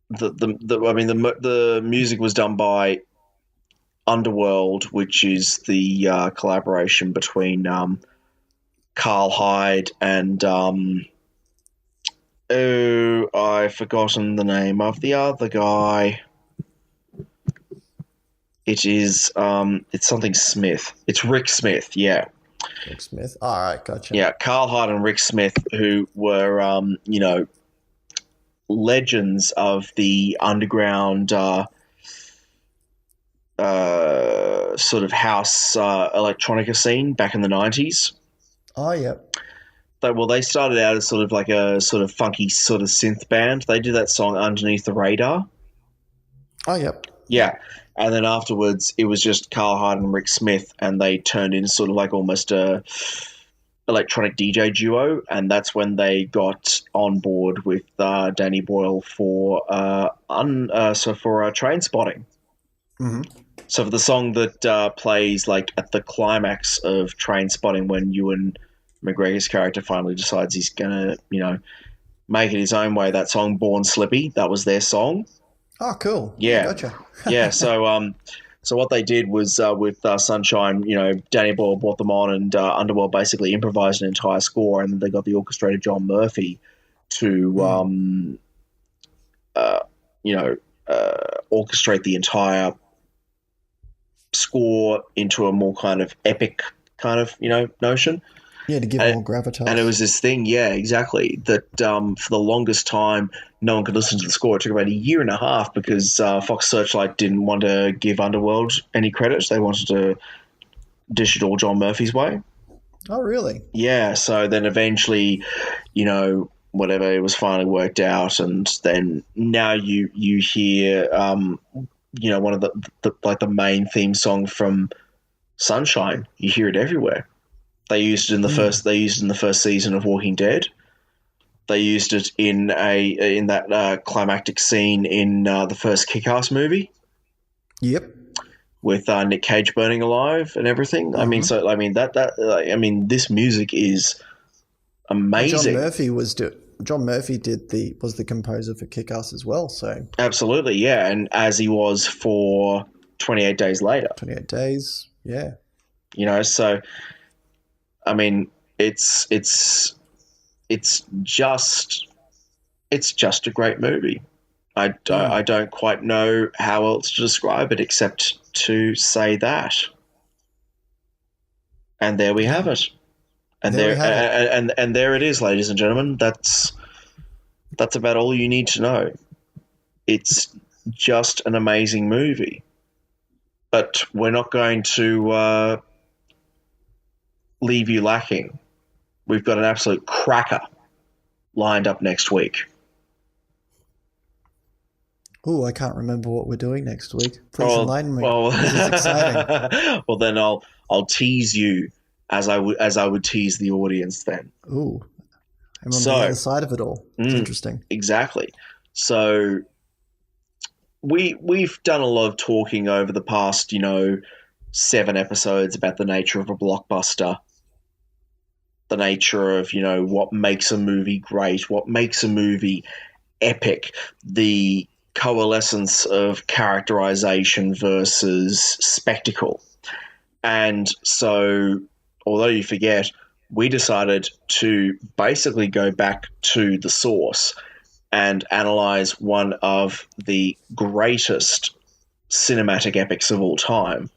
the music was done by Underworld, which is the collaboration between Carl Hyde and I've forgotten the name of the other guy. It is it's something Smith. It's Rick Smith, yeah. Rick Smith. All right, gotcha. Yeah, Carl Hyde and Rick Smith, who were legends of the underground sort of house electronica scene back in the 90s. Oh, yeah. They started out as sort of like a sort of funky sort of synth band. They did that song Underneath the Radar. Oh, yep. Yeah. And then afterwards, it was just Carl Hyde and Rick Smith, and they turned into sort of like almost a electronic DJ duo, and that's when they got on board with Danny Boyle for Train Spotting. Mm-hmm. So for the song that plays like at the climax of Train Spotting, when Ewan McGregor's character finally decides he's gonna, make it his own way, that song "Born Slippy," that was their song. Oh, cool. Yeah, gotcha. yeah. So what they did was with Sunshine, Danny Boyle brought them on, and Underworld basically improvised an entire score, and then they got the orchestrator John Murphy to orchestrate the entire score into a more kind of epic kind of notion. Yeah, to give more gravitas. And it was this thing, yeah, exactly, that for the longest time, no one could listen to the score. It took about a year and a half because Fox Searchlight didn't want to give Underworld any credit. They wanted to dish it all John Murphy's way. Oh, really? Yeah, so then eventually, whatever, it was finally worked out, and then now you hear, one of the main theme song from Sunshine. You hear it everywhere. They used it in the first. They used it in the first season of Walking Dead. They used it in that climactic scene in the first Kick-Ass movie. Yep. With Nick Cage burning alive and everything. Mm-hmm. This music is amazing. John Murphy was the composer for Kick-Ass as well. So absolutely, yeah, and as he was for 28 Days Later. 28 Days, yeah. So. I mean, it's just a great movie. I don't quite know how else to describe it except to say that. And there we have it. And there it is, ladies and gentlemen. That's about all you need to know. It's just an amazing movie. But we're not going to leave you lacking. We've got an absolute cracker lined up next week. Oh, I can't remember what we're doing next week. Please enlighten me. This is exciting. Well, then I'll tease you as I would tease the audience then. Ooh, I'm on the other side of it all. It's interesting. Exactly. So we've done a lot of talking over the past, 7 episodes about the nature of a blockbuster, the nature of, what makes a movie great, what makes a movie epic, the coalescence of characterization versus spectacle. And so, although you forget, we decided to basically go back to the source and analyze one of the greatest cinematic epics of all time,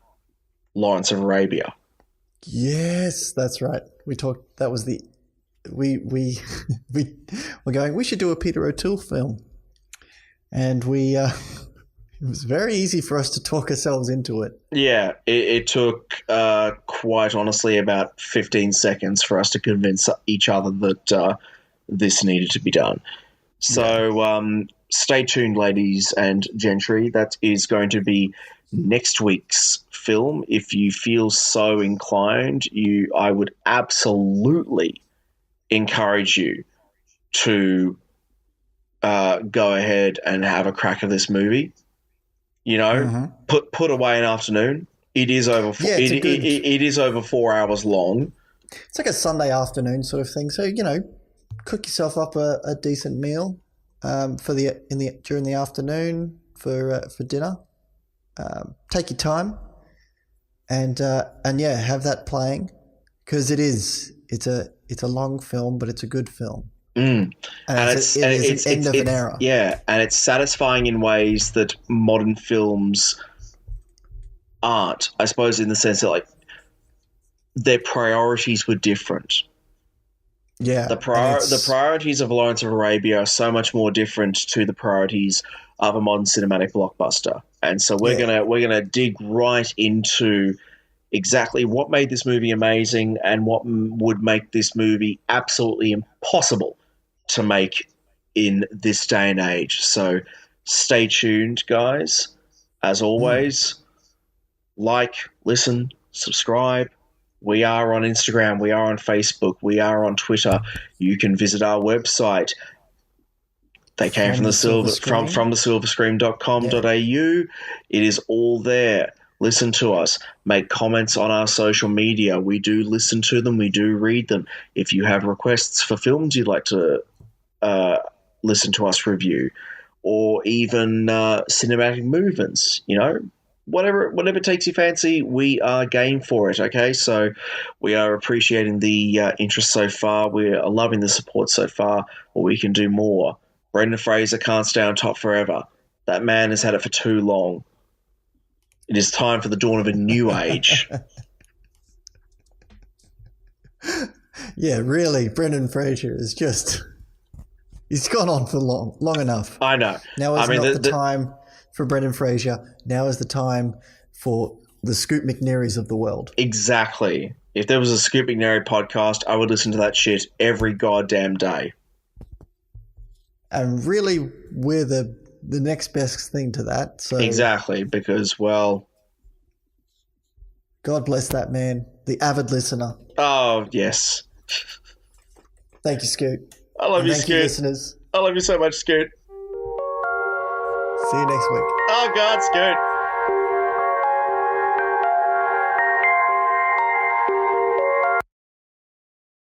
Lawrence of Arabia. Yes, that's right. We talked. That was the we were going. We should do a Peter O'Toole film, and it was very easy for us to talk ourselves into it. Yeah, it took quite honestly about 15 seconds for us to convince each other that this needed to be done. So stay tuned, ladies and gentry. That is going to be next week's film. If you feel so inclined, I would absolutely encourage you to go ahead and have a crack at this movie. Put away an afternoon. It is over. It is over 4 hours long. It's like a Sunday afternoon sort of thing. So cook yourself up a decent meal during the afternoon for dinner. Take your time, and have that playing, because it's a long film, but it's a good film. And it's an end of an era. Yeah, and it's satisfying in ways that modern films aren't. I suppose in the sense that their priorities were different. Yeah, the priorities of Lawrence of Arabia are so much more different to the priorities of a modern cinematic blockbuster, and so we're gonna dig right into exactly what made this movie amazing and what would make this movie absolutely impossible to make in this day and age. So stay tuned, guys. As always, like, listen, subscribe. We are on Instagram. We are on Facebook. We are on Twitter. You can visit our website. They came from the silverscreen.com.au. It is all there. Listen to us. Make comments on our social media. We do listen to them. We do read them. If you have requests for films you'd like to listen to us review, or even cinematic movements, whatever takes your fancy, we are game for it. Okay, so we are appreciating the interest so far. We are loving the support so far, but we can do more. Brendan Fraser can't stay on top forever. That man has had it for too long. It is time for the dawn of a new age. Yeah, really, Brendan Fraser is just... He's gone on for long enough. I know. Now is not the time for Brendan Fraser. Now is the time for the Scoot McNairys of the world. Exactly. If there was a Scoot McNairy podcast, I would listen to that shit every goddamn day. And really, we're the next best thing to that. So exactly, because, well... God bless that man, the avid listener. Oh, yes. Thank you, Scoot. I love you, Scoot. Thank you, listeners. I love you so much, Scoot. See you next week. Oh, God, Scoot.